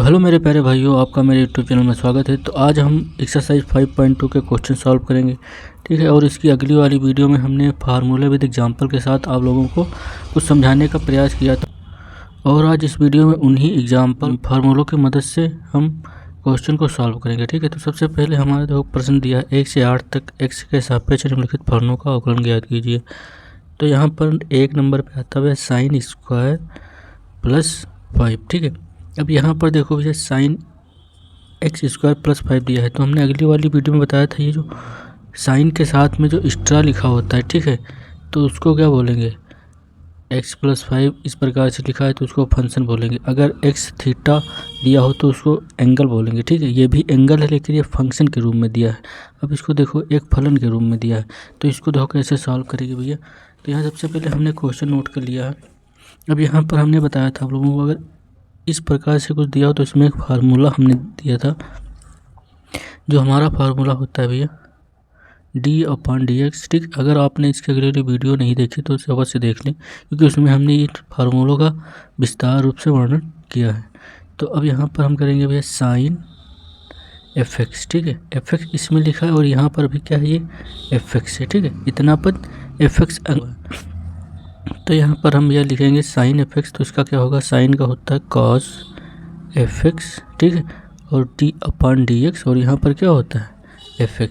तो हेलो मेरे प्यारे भाइयों, आपका मेरे यूट्यूब चैनल में स्वागत है। तो आज हम एक्सरसाइज 5.2 के क्वेश्चन सॉल्व करेंगे, ठीक है। और इसकी अगली वाली वीडियो में हमने फार्मूले विद एग्जांपल के साथ आप लोगों को कुछ समझाने का प्रयास किया था, और आज इस वीडियो में उन्हीं एग्जांपल फार्मूलों की मदद से हम क्वेश्चन को सॉल्व करेंगे, ठीक है। तो सबसे पहले हमारे देखो प्रश्न दिया है 1 से 8 तक एक्स के सापेक्ष निम्नलिखित फलनों का अवकलन ज्ञात कीजिए। तो यहाँ पर 1 नंबर पर आता है साइन स्क्वायर प्लस 5, ठीक है। अब यहाँ पर देखो भैया साइन एक्स स्क्वायर प्लस 5 दिया है, तो हमने अगली वाली वीडियो में बताया था ये जो साइन के साथ में जो एक्स्ट्रा लिखा होता है, ठीक है, तो उसको क्या बोलेंगे, एक्स प्लस 5 इस प्रकार से लिखा है तो उसको फंक्शन बोलेंगे। अगर एक्स थीटा दिया हो तो उसको एंगल बोलेंगे, ठीक है। ये भी एंगल है लेकिन ये फंक्शन के रूप में दिया है। अब इसको देखो एक फलन के रूप में दिया है, तो इसको देखो कैसे सॉल्व करेंगे भैया। तो यहाँ सबसे पहले हमने क्वेश्चन नोट कर लिया है। अब यहाँ पर हमने बताया था आप लोगों को, अगर इस प्रकार से कुछ दिया हो तो इसमें एक फार्मूला हमने दिया था, जो हमारा फार्मूला होता है भैया d/dx, ठीक। अगर आपने इसके अगले वीडियो नहीं देखी तो उसे अवश्य देख लें, क्योंकि उसमें हमने ये फार्मूलों का विस्तार रूप से वर्णन किया है। तो अब यहाँ पर हम करेंगे भैया साइन fx, ठीक है। fx इसमें लिखा है और यहाँ पर भी क्या है, ये fx है, ठीक है। इतना पद fx, तो यहाँ पर हम यह लिखेंगे साइन fx, तो इसका क्या होगा, साइन का होता है cos fx, ठीक है, और d/dx, और यहाँ पर क्या होता है fx,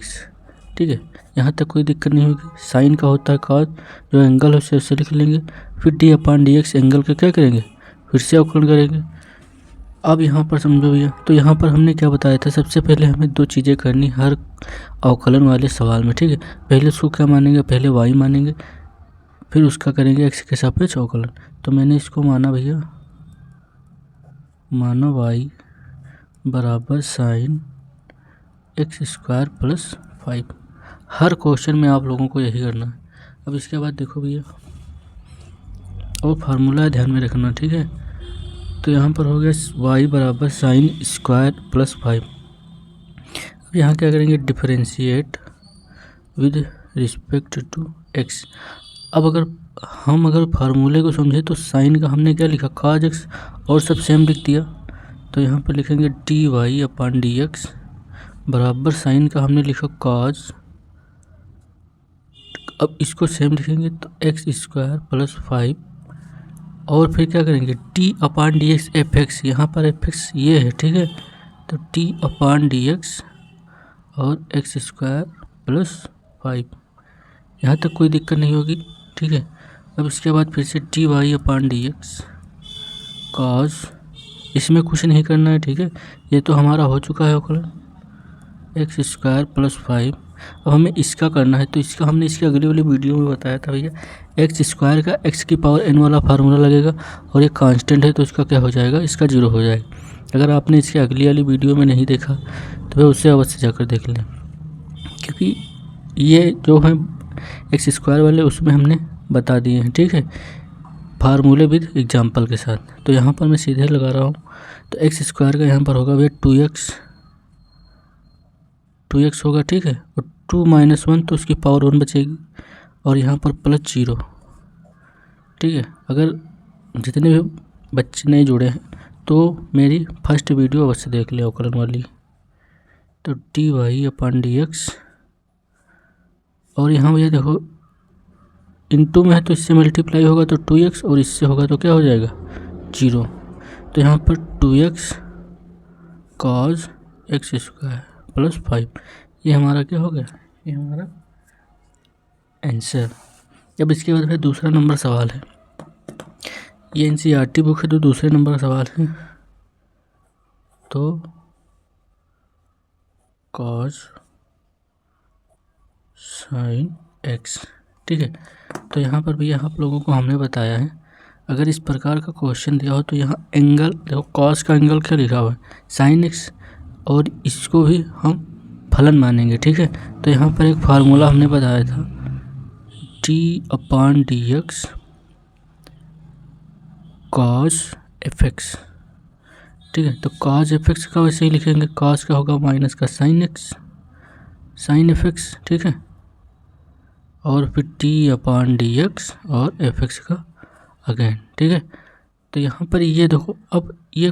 ठीक है। यहाँ तक कोई दिक्कत नहीं होगी। साइन का होता है cos, जो एंगल है उसे लिख लेंगे, फिर d/dx एंगल का क्या करेंगे, फिर से अवकलन करेंगे। अब यहाँ पर समझो भैया, तो यहाँ पर हमने क्या बताया था, सबसे पहले हमें दो चीज़ें करनी हर अवकलन वाले सवाल में, ठीक है। पहले उसको क्या मानेंगे, पहले y मानेंगे, फिर उसका करेंगे एक्स के सापेक्ष अवकलन। तो मैंने इसको माना भैया, माना y बराबर साइन एक्स स्क्वायर प्लस 5। हर क्वेश्चन में आप लोगों को यही करना है। अब इसके बाद देखो भैया, और फार्मूला ध्यान में रखना, ठीक है। तो यहाँ पर हो गया y बराबर साइन स्क्वायर प्लस 5। अब यहाँ क्या करेंगे, differentiate with respect to x. अब अगर फार्मूले को समझे तो साइन का हमने क्या लिखा, cos x, और सब सेम लिख दिया। तो यहाँ पर लिखेंगे dy/dx बराबर साइन का हमने लिखा cos, अब इसको सेम लिखेंगे तो एक्स स्क्वायर प्लस 5, और फिर क्या करेंगे d/dx fx, यहाँ पर fx ये है, ठीक है। तो d/dx और एक्स स्क्वायर प्लस 5, यहाँ तक कोई दिक्कत नहीं होगी, ठीक है। अब इसके बाद फिर से dy/dx cos, इसमें कुछ नहीं करना है, ठीक है, ये तो हमारा हो चुका है अवकलन, एक्स स्क्वायर प्लस 5। अब हमें इसका करना है, तो इसका हमने इसकी अगली वाली वीडियो में बताया था भैया, एक्स स्क्वायर का एक्स की पावर n वाला फार्मूला लगेगा, और ये कांस्टेंट है तो इसका क्या हो जाएगा, इसका 0 हो जाएगा। अगर आपने इसकी अगली वाली वीडियो में नहीं देखा तो वह उससे अवश्य जाकर देख लें, क्योंकि ये जो है एक्स स्क्वायर वाले उसमें हमने बता दिए हैं, ठीक है, फार्मूले विद एग्जांपल के साथ। तो यहाँ पर मैं सीधे लगा रहा हूँ, तो एक्स स्क्वायर का यहाँ पर होगा भैया 2x होगा, ठीक है, और 2 - 1 तो उसकी पावर 1 बचेगी, और यहाँ पर प्लस 0, ठीक है। अगर जितने भी बच्चे नहीं जुड़े हैं तो मेरी फर्स्ट वीडियो अवश्य देख ले अवकलन वाली। तो dy/dx, और यहाँ भैया देखो इनटू में है तो इससे मल्टीप्लाई होगा तो 2x, और इससे होगा तो क्या हो जाएगा 0। तो यहाँ पर 2x cos x square plus 5, ये हमारा क्या हो गया, ये हमारा आंसर। अब इसके बाद फिर दूसरा नंबर सवाल है, ये NCERT बुक है तो दूसरे नंबर का सवाल है, तो cos साइन x, ठीक है। तो यहाँ पर भी आप लोगों को हमने बताया है, अगर इस प्रकार का क्वेश्चन दिया हो तो यहाँ एंगल देखो, cos का एंगल क्या लिखा हुआ है साइन x, और इसको भी हम फलन मानेंगे, ठीक है। तो यहाँ पर एक फार्मूला हमने बताया था d/dx cos fx, ठीक है। तो cos fx का वैसे ही लिखेंगे, cos का होगा माइनस का साइन x, साइन fx, ठीक है, और फिर d/dx और fx का अगेन, ठीक है। तो यहाँ पर ये देखो, अब ये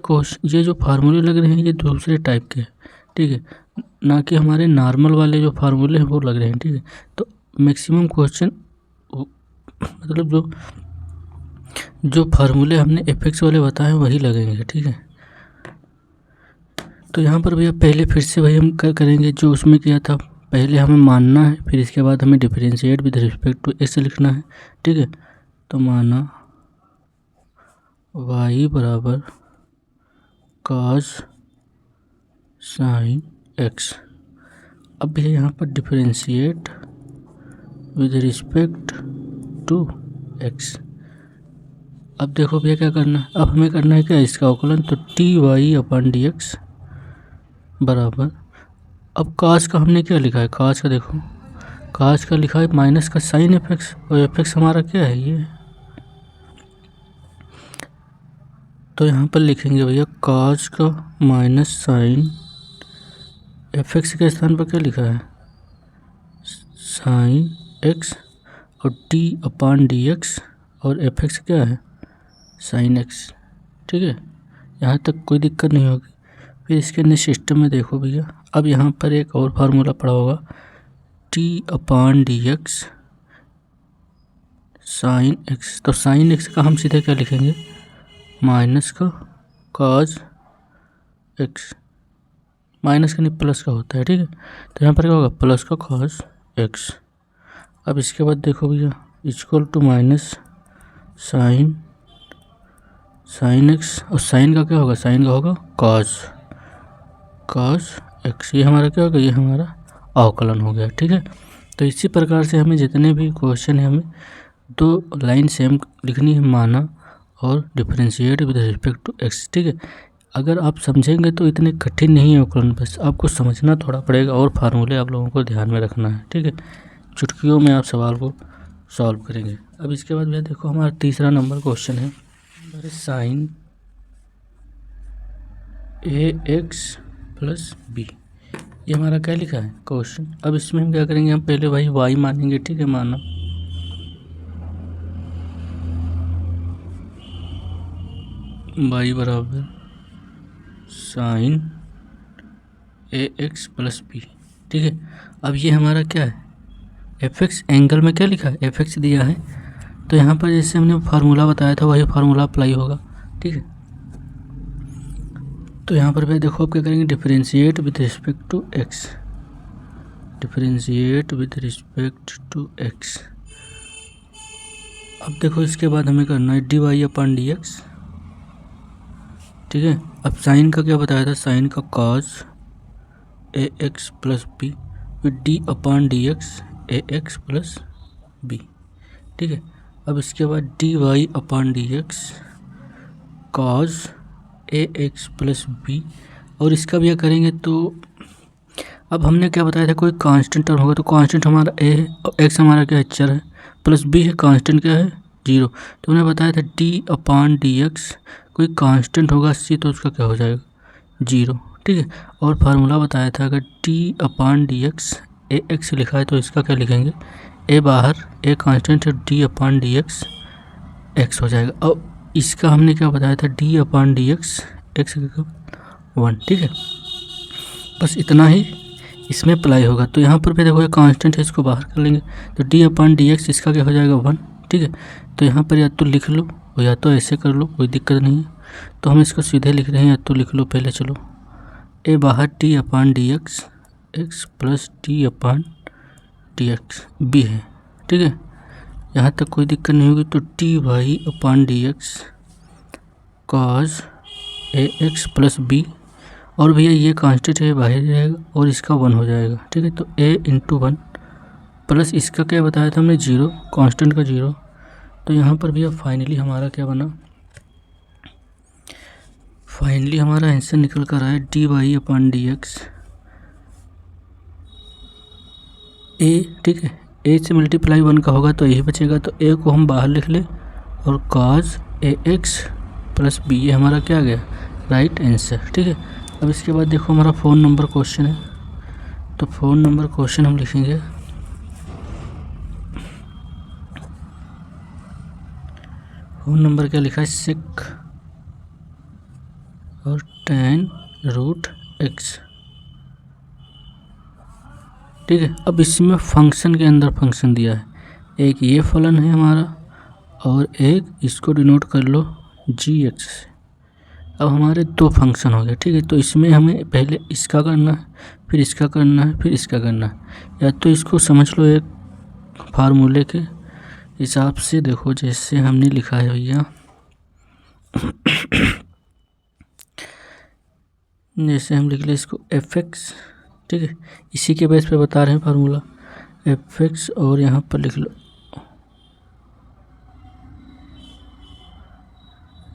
जो फार्मूले लग रहे हैं ये दूसरे टाइप के हैं, ठीक है, ना कि हमारे नॉर्मल वाले जो फार्मूले हैं वो लग रहे हैं, ठीक है। तो मैक्सिमम क्वेश्चन मतलब जो फार्मूले हमने एफ वाले बताए वही लगेंगे, ठीक है। तो यहाँ पर भैया पहले फिर से वही हम करेंगे जो उसमें किया था। पहले हमें मानना है, फिर इसके बाद हमें differentiate with respect to x लिखना है, ठीक है। तो माना y बराबर cos sin x। अब भैया यहाँ पर differentiate with respect to x। अब देखो भैया क्या करना है, अब हमें करना है क्या, इसका अवकलन। तो dy/dx बराबर, अब cos का हमने क्या लिखा है, cos का देखो, cos का लिखा है माइनस का sin fx, और fx हमारा क्या है ये। तो यहाँ पर लिखेंगे भैया cos का माइनस sin, fx के स्थान पर क्या लिखा है sin x, और d/dx, और fx क्या है sin x, ठीक है। यहाँ तक कोई दिक्कत नहीं होगी। फिर इसके अंदर सिस्टम में देखो भैया, अब यहाँ पर एक और फार्मूला पड़ा होगा d/dx sin x। तो sin x का हम सीधे क्या लिखेंगे, माइनस का cos x, माइनस का नहीं प्लस का होता है, ठीक है। तो यहाँ पर क्या होगा, प्लस का cos x। अब इसके बाद देखो भैया equal to minus sin x, और sin का क्या होगा, sin का होगा cos x। ये हमारा क्या होगा, ये हमारा अवकलन हो गया, ठीक है। तो इसी प्रकार से हमें जितने भी क्वेश्चन है हमें दो लाइन सेम लिखनी है, माना और differentiate with respect to x, ठीक है। अगर आप समझेंगे तो इतने कठिन नहीं है अवकलन, बस आपको समझना थोड़ा पड़ेगा और फार्मूले आप लोगों को ध्यान में रखना है, ठीक है। चुटकियों में आप सवाल को सॉल्व करेंगे। अब इसके बाद भैया देखो हमारा तीसरा नंबर क्वेश्चन है, साइन ax प्लस b। ये हमारा क्या लिखा है क्वेश्चन। अब इसमें हम क्या करेंगे, हम पहले भाई y मानेंगे, ठीक है। माना y बराबर साइन ax प्लस b, ठीक है। अब ये हमारा क्या है, fx एंगल में क्या लिखा है, fx दिया है। तो यहाँ पर जैसे हमने फार्मूला बताया था वही फार्मूला अप्लाई होगा, ठीक है। तो यहाँ पर भाई देखो आप क्या करेंगे, differentiate with respect to x, differentiate with respect to x। अब देखो इसके बाद हमें करना है dy/dx, ठीक है। अब साइन का क्या बताया था, साइन का cos ax प्लस b, फिर d/dx ax प्लस b, ठीक है। अब इसके बाद dy/dx cos ax plus b, और इसका भी करेंगे। तो अब हमने क्या बताया था, कोई कांस्टेंट टर्म होगा, तो कांस्टेंट हमारा a है और x हमारा क्या है, चर है, प्लस b है, कांस्टेंट क्या है 0। तो हमने बताया था d/dx कोई कांस्टेंट होगा c, तो उसका क्या हो जाएगा 0, ठीक है। और फार्मूला बताया था अगर d/dx ax लिखा है तो इसका क्या लिखेंगे, a बाहर, a कांस्टेंट है, d/dx x हो जाएगा। अब इसका हमने क्या बताया था, d/dx x 1, ठीक है। बस इतना ही इसमें अप्लाई होगा। तो यहाँ पर भी देखो ये कांस्टेंट है, इसको बाहर कर लेंगे, तो d/dx इसका क्या हो जाएगा 1, ठीक है। तो यहाँ पर या तो लिख लो और या तो ऐसे कर लो, कोई दिक्कत नहीं है। तो हम इसको सीधे लिख रहे हैं, या तो लिख लो पहले, चलो a बाहर d/dx x plus d/dx b है, ठीक है। यहाँ तक कोई दिक्कत नहीं होगी। तो dy/dx cos ax plus b, और भैया ये कांस्टेंट है बाहर रहेगा और इसका 1 हो जाएगा, ठीक है। तो a इंटू 1 प्लस इसका क्या बताया था हमने 0, कांस्टेंट का 0। तो यहाँ पर भैया फाइनली हमारा क्या बना, फाइनली हमारा आंसर निकल कर आया dy/dx a, ठीक है। a से मल्टीप्लाई 1 का होगा तो यही बचेगा, तो a को हम बाहर लिख ले और cos ax प्लस b, ये हमारा क्या आ गया, राइट आंसर, ठीक है। अब इसके बाद देखो हमारा फ़ोन नंबर क्वेश्चन है। तो फ़ोन नंबर क्वेश्चन हम लिखेंगे, फ़ोन नंबर क्या लिखा है, 6 और tan रूट x। ठीक है, अब इसमें फंक्शन के अंदर फंक्शन दिया है, एक ये फलन है हमारा और एक इसको डिनोट कर लो gx से। अब हमारे दो फंक्शन हो गए। ठीक है, तो इसमें हमें पहले इसका करना है, फिर इसका करना है, फिर इसका करना है। या तो इसको समझ लो एक फार्मूले के हिसाब से, देखो जैसे हमने लिखा है भैया जैसे हम लिख ले इसको fx। ठीक है, इसी के बेस पे बता रहे हैं फार्मूला fx, और यहाँ पर लिख लो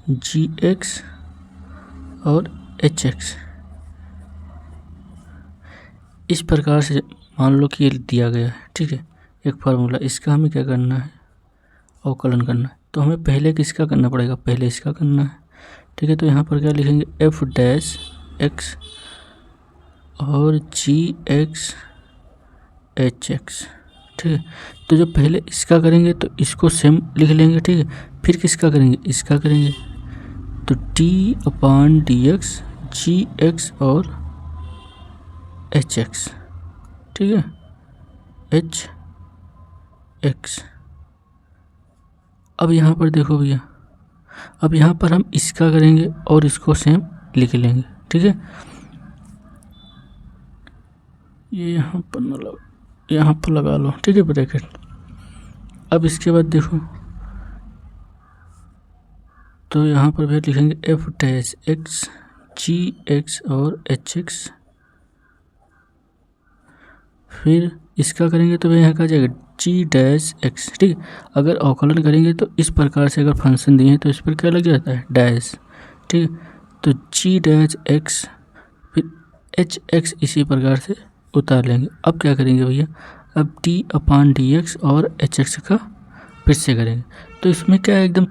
gx और hx। इस प्रकार से मान लो कि ये दिया गया है। ठीक है, एक फार्मूला, इसका हमें क्या करना है, अवकलन करना है। तो हमें पहले किसका करना पड़ेगा, पहले इसका करना है। ठीक है, तो यहाँ पर क्या लिखेंगे f डैश x और gx hx। ठीक है, तो जब पहले इसका करेंगे तो इसको सेम लिख लेंगे। ठीक है, फिर किसका करेंगे, इसका करेंगे, तो d/dx gx और hx। ठीक है, hx। अब यहाँ पर देखो भैया, अब यहाँ पर हम इसका करेंगे और इसको सेम लिख लेंगे। ठीक है, ये यहाँ पर लगा लो। ठीक है, ब्रैकेट। अब इसके बाद देखो, तो यहाँ पर भी लिखेंगे f डैश x gx और hx। फिर इसका करेंगे तो यहाँ का जाएगा g डैश x। ठीक है, अगर अवकलन करेंगे तो इस प्रकार से अगर फंक्शन दिए हैं तो इस पर क्या लग जाता है, डैश। ठीक है, तो g डैश x, फिर hx इसी प्रकार से उतार लेंगे। अब क्या करेंगे भैया, अब d/dx और hx का फिर से करेंगे। तो इसमें क्या है, एकदम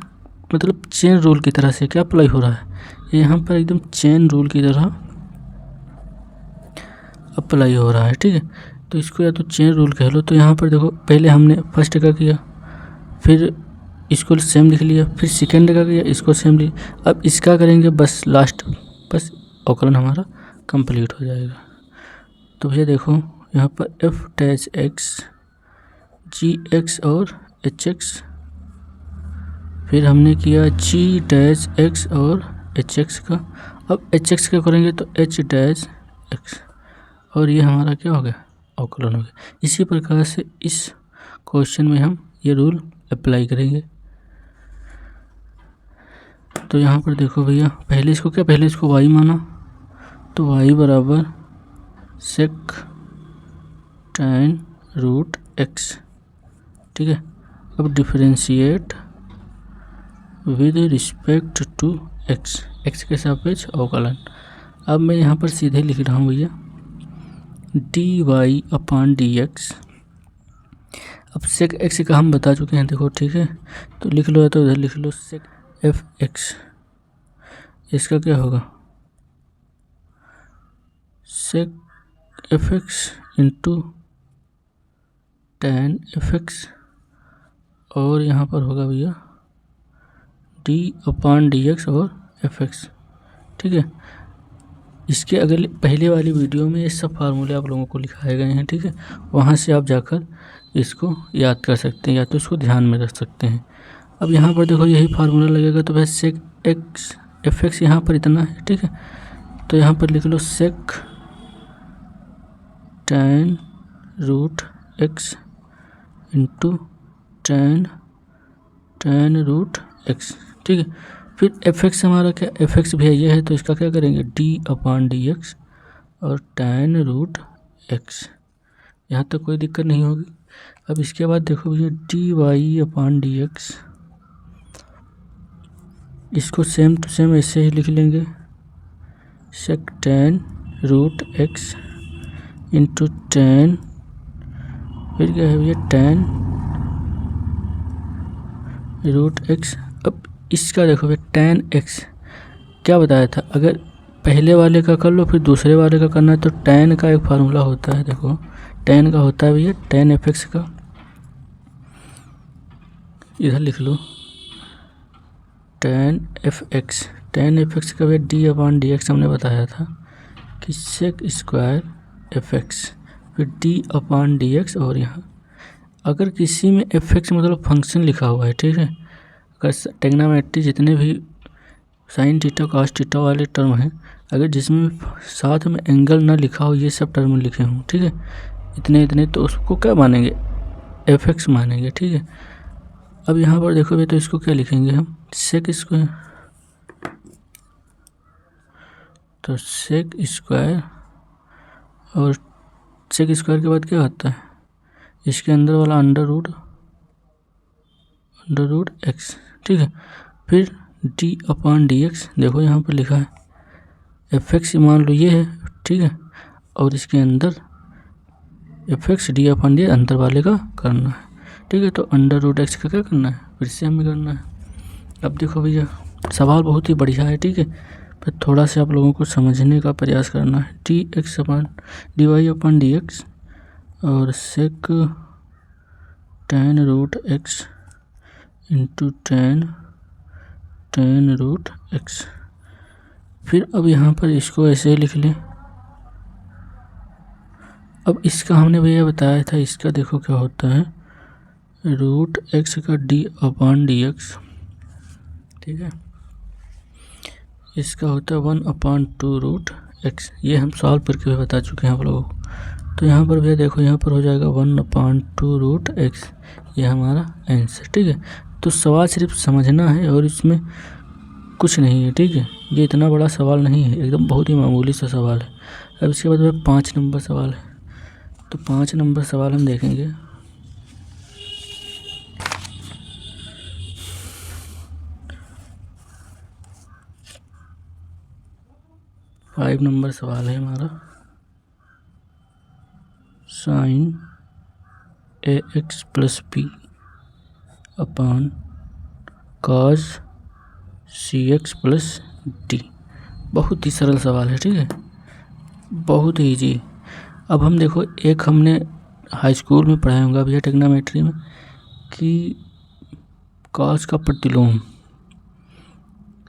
मतलब चेन रूल की तरह से क्या अप्लाई हो रहा है, यहाँ पर एकदम चेन रूल की तरह अप्लाई हो रहा है। ठीक है, तो इसको या तो चेन रूल कह लो। तो यहाँ पर देखो, पहले हमने फर्स्ट का किया, फिर इसको सेम लिख लिया, फिर सेकेंड का किया, इसको सेम लिया। अब इसका करेंगे बस लास्ट, बस अवकलन हमारा कंप्लीट हो जाएगा। तो भैया देखो यहाँ पर f डैश x gx और hx, फिर हमने किया g डैश x और hx का। अब hx का करेंगे तो h डैश x, और ये हमारा क्या हो गया, अवकलन हो गया। इसी प्रकार से इस क्वेश्चन में हम ये रूल अप्लाई करेंगे। तो यहाँ पर देखो भैया, पहले इसको क्या, पहले इसको y माना, तो y बराबर सेक tan रूट x। ठीक है, अब differentiate with respect to x, x के सापेक्ष अवकलन। अब मैं यहाँ पर सीधे लिख रहा हूँ भैया dy/dx। अब सेक x का हम बता चुके हैं, देखो। ठीक है, तो लिख लो, या तो इधर लिख लो सेक fx। इसका क्या होगा, सेक fx इंटू tan fx, और यहाँ पर होगा भैया d/dx और fx। ठीक है, इसके अगले पहले वाली वीडियो में ये सब फार्मूले आप लोगों को लिखाए गए हैं। ठीक है, वहाँ से आप जाकर इसको याद कर सकते हैं, या तो इसको ध्यान में रख सकते हैं। अब यहाँ पर देखो यही फार्मूला लगेगा, तो वैसे सेक एक्स fx यहाँ पर इतना है। ठीक है, तो यहाँ पर लिख लो sec tan root x into tan root x। ठीक है, फिर fx हमारा क्या, fx भी ये है, तो इसका क्या करेंगे d/dx और tan रूट x। यहाँ तक कोई दिक्कत नहीं होगी। अब इसके बाद देखो भैया dy/dx, इसको सेम टू सेम ऐसे ही लिख लेंगे, sec tan root x into tan, फिर क्या है भैया tan रूट x। अब इसका देखो भैया tan x क्या बताया था, अगर पहले वाले का कर लो फिर दूसरे वाले का करना है, तो tan का एक फार्मूला होता है। देखो tan का होता है भैया tan fx का, इधर लिख लो tan fx। tan F X का value D upon D X हमने बताया था कि सेक स्क्वायर एफ एक्स फिर डी अपॉन डी एक्स। और यहाँ अगर किसी में एफ एक्स मतलब फंक्शन लिखा हुआ है, ठीक है, अगर ट्रिग्नोमेट्री जितने भी साइन थीटा कॉस थीटा वाले टर्म हैं, अगर जिसमें साथ में एंगल ना लिखा हो, ये सब टर्म लिखे हों, ठीक है, इतने इतने, तो उसको क्या मानेंगे, एफ एक्स मानेंगे, ठीक है। अब यहाँ पर देखोगे तो इसको क्या लिखेंगे हम, सेक स्क्वायर, तो सेक स्क्वायर, और सेक स्क्वायर के बाद क्या आता है, इसके अंदर वाला अंडर रूट एक्स, ठीक है, फिर डी अपॉन डी एक्स। देखो यहाँ पर लिखा है एफ एक्स मान लो ये है, ठीक है, और इसके अंदर F x D upon D अंदर वाले का करना है, ठीक है। तो अंडर रूट एक्स का क्या करना है, फिर से हमें करना है। अब देखो भैया सवाल बहुत ही बढ़िया है, ठीक है, फिर थोड़ा सा आप लोगों को समझने का प्रयास करना है। D X upon D Y upon D x और sec tan root X into tan root X. फिर अब यहाँ पर इसको ऐसे ही लिख लें। अब इसका हमने भैया बताया था, इसका देखो क्या होता है, रूट एक्स का डी अपॉन डी एक्स, ठीक है, इसका होता है 1/2 रूट एक्स। ये हम सॉल्व करके भी बता चुके हैं आप लोगों को। तो यहाँ पर भैया देखो, यहाँ पर हो जाएगा 1/2 रूट एक्स, ये हमारा आंसर, ठीक है। तो सवाल सिर्फ समझना है और इसमें कुछ नहीं है, ठीक है, ये इतना बड़ा सवाल नहीं है, एकदम बहुत ही मामूली सा सवाल है। अब इसके बाद में 5 नंबर सवाल है, तो 5 नंबर सवाल हम देखेंगे। फाइव नंबर सवाल है हमारा, साइन ए x plus B upon cos C x plus D. बहुत ही सरल सवाल है, ठीक है, बहुत ही ईजी। अब हम देखो, एक हमने हाई स्कूल में पढ़ाया होगा भैया ट्रिग्नोमेट्री में कि कॉस का प्रतिलोम,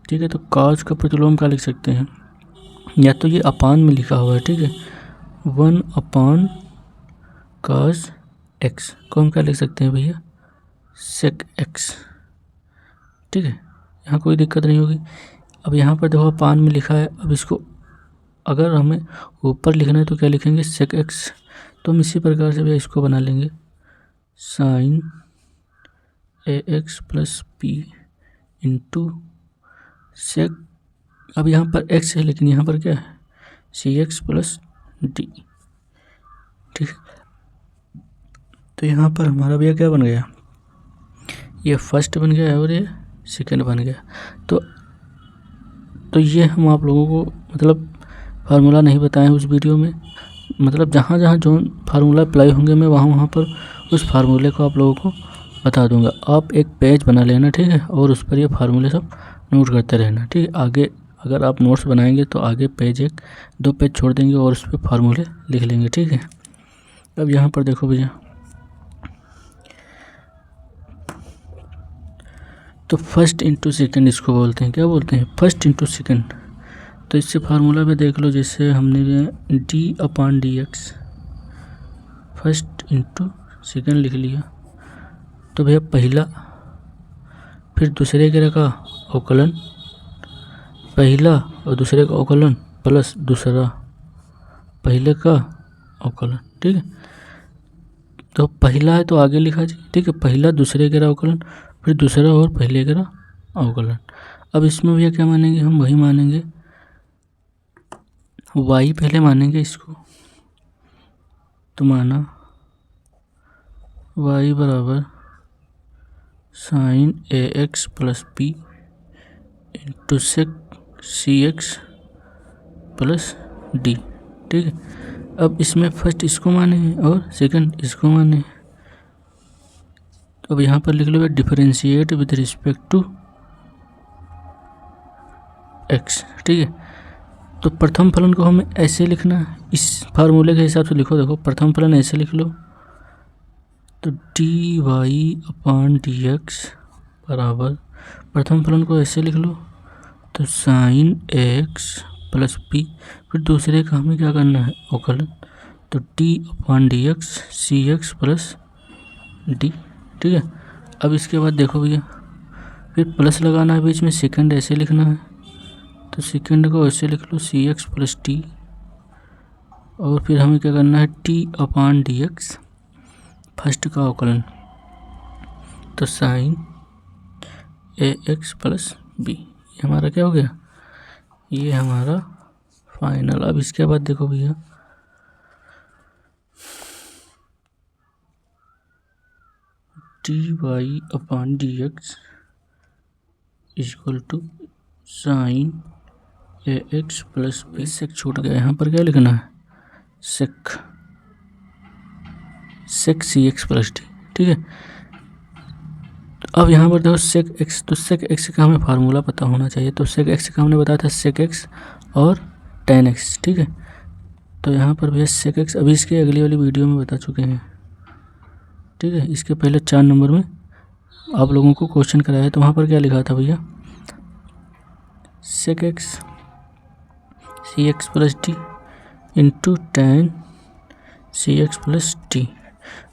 ठीक है, तो कॉस का प्रतिलोम क्या लिख सकते हैं, या तो ये अपान में लिखा हुआ है, ठीक है, 1 कॉस एक्स को हम क्या लिख सकते हैं भैया, सेक एक्स, ठीक है, यहाँ कोई दिक्कत नहीं होगी। अब यहाँ पर देखो अपान में लिखा है, अब इसको अगर हमें ऊपर लिखना है तो क्या लिखेंगे, सेक एक्स। तो हम इसी प्रकार से भैया इसको बना लेंगे, साइन ए x plus B into sec, अब यहाँ पर एक्स है लेकिन यहाँ पर क्या है, सी एक्स प्लस डी, ठीक है। तो यहाँ पर हमारा भैया क्या बन गया, ये फर्स्ट बन गया और ये सेकंड बन गया। तो ये हम आप लोगों को मतलब फार्मूला नहीं बताए उस वीडियो में, मतलब जहाँ जहाँ जो फार्मूला अप्लाई होंगे मैं वहाँ पर उस फार्मूले को आप लोगों को बता दूंगा। आप एक पेज बना लेना, ठीक है, और उस पर ये फार्मूले सब नोट करते रहना, ठीक है। आगे अगर आप नोट्स बनाएंगे तो आगे पेज 1-2 पेज छोड़ देंगे और उस पर फार्मूले लिख लेंगे, ठीक है। अब यहाँ पर देखो भैया, तो फर्स्ट इंटू सेकंड इसको बोलते हैं, क्या बोलते हैं, फर्स्ट इंटू सेकंड। तो इससे फार्मूला पे देख लो, जैसे हमने D upon D x first into second लिख लिया, तो भैया पहला, फिर दूसरे के का अवकलन, पहला और दूसरे का अवकलन प्लस दूसरा पहले का अवकलन, ठीक है। तो पहला है तो आगे लिखा जी, ठीक है, पहला दूसरे के अवकलन, फिर दूसरा और पहले के अवकलन। अब इसमें भैया क्या मानेंगे, हम वही मानेंगे, y पहले मानेंगे इसको, तो माना y बराबर साइन ए x plus B into sec सी एक्स प्लस डी, ठीक है। अब इसमें फर्स्ट इसको माने और सेकंड इसको माने, तो अब यहाँ पर लिख लो differentiate with respect to X, ठीक है। तो प्रथम फलन को हमें ऐसे लिखना है, इस फार्मूले के हिसाब से लिखो, देखो प्रथम फलन ऐसे लिख लो, तो d Y upon D x बराबर, प्रथम फलन को ऐसे लिख लो, तो साइन एक्स प्लस बी। फिर दूसरे का हमें क्या करना है, अवकलन, तो T upon D x c x plus D. ठीक है, अब इसके बाद देखो भैया, फिर प्लस लगाना है बीच में, सेकंड ऐसे लिखना है, तो सेकंड को ऐसे लिख लो सी एक्स प्लस टी। और फिर हमें क्या करना है, T upon D x first का अवकलन, तो साइन ए एक्स प्लस बी। ये हमारा क्या हो गया, ये हमारा फाइनल। अब इसके बाद देखो भैया, d y upon D x equal to sin A x plus b. Sec छूट गया, यहाँ पर क्या लिखना है, सेक सी एक्स प्लस डी। ठीक है, अब यहाँ पर देखो सेक एक्स, तो सेक एक्स का हमें फार्मूला पता होना चाहिए। तो सेक एक्स का हमने बताया था सेक एक्स और टेन एक्स। ठीक है, तो यहाँ पर भैया सेक एक्स अभी इसके अगली वाली वीडियो में बता चुके हैं। ठीक है, इसके पहले 4 नंबर में आप लोगों को क्वेश्चन कराया, तो वहाँ पर क्या लिखा था भैया, sec x c x plus t into ten c x plus t.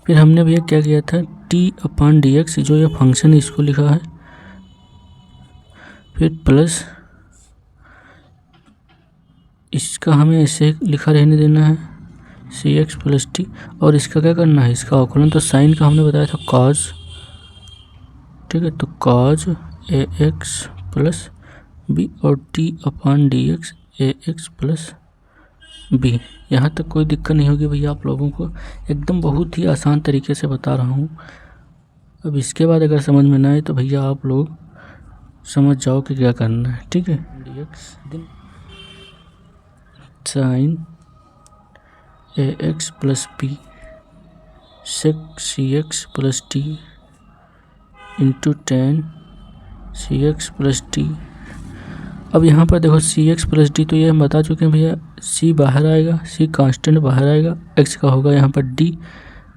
फिर हमने भैया क्या किया था, टी अपॉन डी एक्स, जो ये फंक्शन है इसको लिखा है, फिर प्लस इसका हमें ऐसे लिखा रहने देना है सी एक्स प्लस टी, और इसका क्या करना है, इसका अवकलन, तो साइन का हमने बताया था कॉज। ठीक है, तो कॉज ए एक्स प्लस बी और टी अपॉन डी एक्स ए एक्स प्लस बी। यहाँ तक कोई दिक्कत नहीं होगी भैया आप लोगों को, एकदम बहुत ही आसान तरीके से बता रहा हूँ। अब इसके बाद अगर समझ में ना आए तो भैया आप लोग समझ जाओ कि क्या करना है। ठीक है, डी एक्स साइन ए एक्स प्लस बी सेक सी x plus t into ten c x plus t. अब यहाँ पर देखो सी एक्स प्लस डी, तो ये हम बता चुके हैं भैया, सी बाहर आएगा, सी कांस्टेंट बाहर आएगा, एक्स का होगा यहाँ पर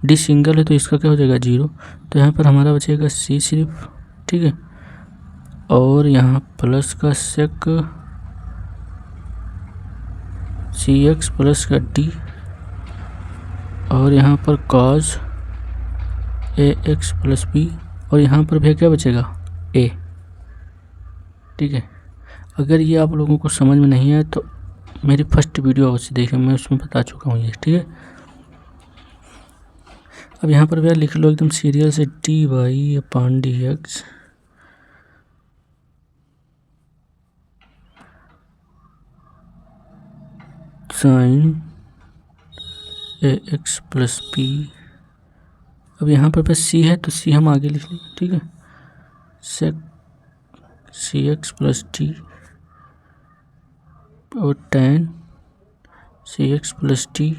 डी सिंगल है तो इसका क्या हो जाएगा 0, तो यहाँ पर हमारा बचेगा सी सिर्फ। ठीक है, और यहाँ प्लस का सेक सी एक्स प्लस का डी, और यहाँ पर कॉज ए एक्स प्लस बी, और यहाँ पर भैया क्या बचेगा ए। ठीक है, अगर ये आप लोगों को समझ में नहीं आए तो मेरी फर्स्ट वीडियो अवश्य देखें, मैं उसमें बता चुका हूँ ये। ठीक है, अब यहाँ पर भैया लिख लो एकदम सीरियल से, d y upon D x sin ए एक्स प्लस बी। अब यहाँ पर बस सी है तो सी हम आगे लिख लें। ठीक है, सेक सी एक्स प्लस टी और ten c x plus t,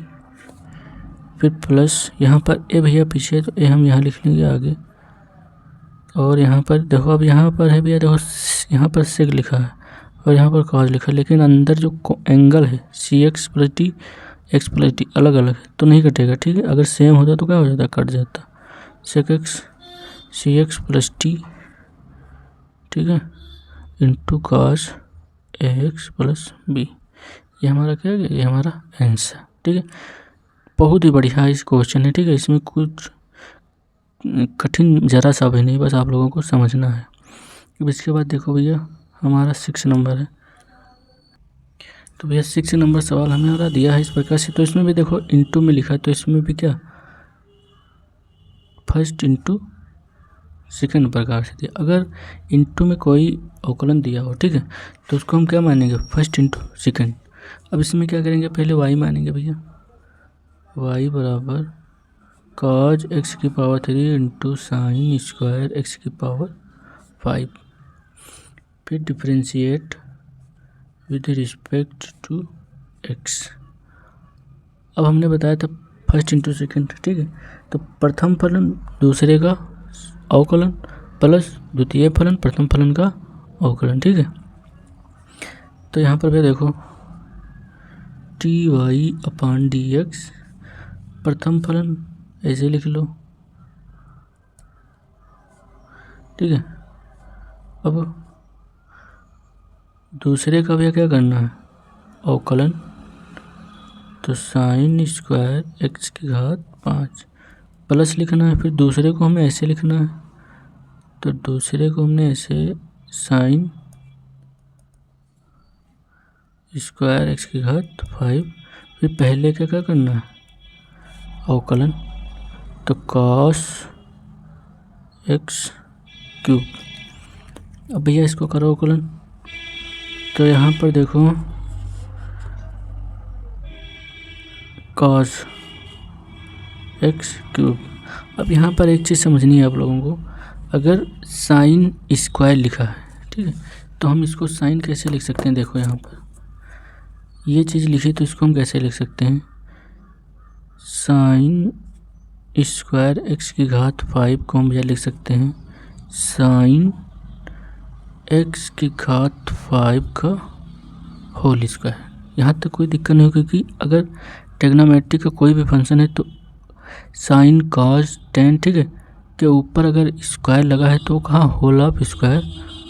फिर प्लस यहाँ पर ए भैया पीछे, तो ए हम यहाँ लिख लेंगे आगे, और यहाँ पर देखो, अब यहाँ पर है भैया देखो, यहाँ पर सेक लिखा है और यहाँ पर कॉज लिखा है, लेकिन अंदर जो एंगल है c x plus t x plus t अलग अलग है तो नहीं कटेगा। ठीक है, अगर सेम होता तो क्या हो जाता, कट जाता, सेक x c x plus T, ठीक है, इंटू कॉज ए एक्स प्लस बी। ये हमारा क्या है, ये हमारा आंसर। ठीक है, बहुत ही बढ़िया इस क्वेश्चन है। ठीक है, इसमें कुछ कठिन जरा सा भी नहीं, बस आप लोगों को समझना है। अब इसके बाद देखो भैया, हमारा 6 नंबर है, तो भैया 6 नंबर सवाल हमारा दिया है इस प्रकार से। तो इसमें भी देखो इंटू में लिखा है, तो इसमें भी क्या फर्स्ट इंटू सेकंड प्रकार से दिया। अगर इंटू में कोई अवकलन दिया हो, ठीक है, तो उसको हम क्या मानेंगे, फर्स्ट इंटू सेकंड। अब इसमें क्या करेंगे, पहले वाई मानेंगे भैया, वाई बराबर कॉज एक्स की power 3 into sine square x की पावर 5, फिर differentiate with respect to x. अब हमने बताया था फर्स्ट इंटू सेकंड। ठीक है, तो प्रथम फलन दूसरे का अवकलन प्लस द्वितीय फलन प्रथम फलन का अवकलन। ठीक है, तो यहाँ पर भी देखो टी वाई अपान डी एक्स, प्रथम फलन ऐसे लिख लो। ठीक है, अब दूसरे का भी क्या करना है, अवकलन। तो साइन स्क्वायर एक्स की घात 5 प्लस लिखना है। फिर दूसरे को हमें ऐसे लिखना है, तो दूसरे को हमने ऐसे साइन स्क्वायर एक्स की घात 5, फिर पहले का क्या करना है, अवकलन। तो कॉस एक्स क्यूब। अब भैया इसको करो अवकलन। तो यहाँ पर देखो कॉस एक्स क्यूब। अब यहाँ पर एक चीज़ समझनी है आप लोगों को, अगर साइन स्क्वायर लिखा है, ठीक है, तो हम इसको साइन कैसे लिख सकते हैं। देखो यहाँ पर ये चीज़ लिखी, तो इसको हम कैसे लिख सकते हैं, साइन स्क्वायर एक्स की घात 5 को हम भैया लिख सकते हैं साइन एक्स की घात 5 का होल स्क्वायर। यहाँ तक कोई दिक्कत नहीं होगी, क्योंकि अगर ट्रिग्नोमेट्री का कोई भी फंक्शन है तो साइन कॉस टेन, ठीक है, के ऊपर अगर स्क्वायर लगा है तो कहाँ होल ऑफ स्क्वायर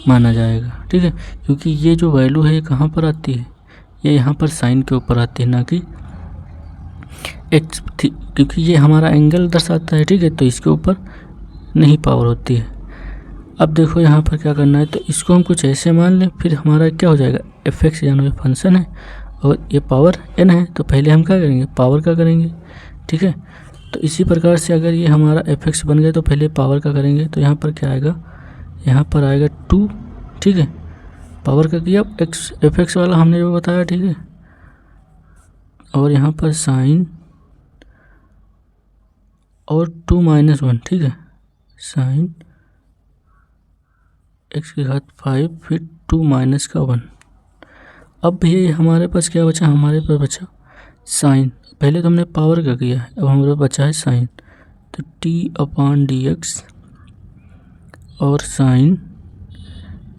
माना जाएगा, ठीक है। क्योंकि ये जो वैल्यू है ये कहाँ पर आती है, ये यहाँ पर साइन के ऊपर आती है, ना कि एक्स, क्योंकि ये हमारा एंगल दर्शाता है, ठीक है, तो इसके ऊपर नहीं पावर होती है। अब देखो यहाँ पर क्या करना है, तो इसको हम कुछ ऐसे मान लें, फिर हमारा क्या हो जाएगा, एफ एक्स यानी फंक्शन है और ये पावर एन है, तो पहले हम क्या करेंगे, पावर का करेंगे, ठीक है। तो इसी प्रकार से अगर ये हमारा एफ एक्स बन गया तो पहले पावर का करेंगे। तो यहाँ पर क्या आएगा, यहाँ पर आएगा 2, ठीक है, पावर का किया। एक्स एफ एक्स वाला हमने जो बताया, ठीक है, और यहाँ पर साइन और 2 - 1, ठीक है, साइन एक्स की घात 5 फिर 2 - 1। अब भैया हमारे पास क्या बचा, हमारे पास बचा साइन। पहले तो हमने पावर का किया है, अब हमारे पास बचा है साइन। तो t/dx और साइन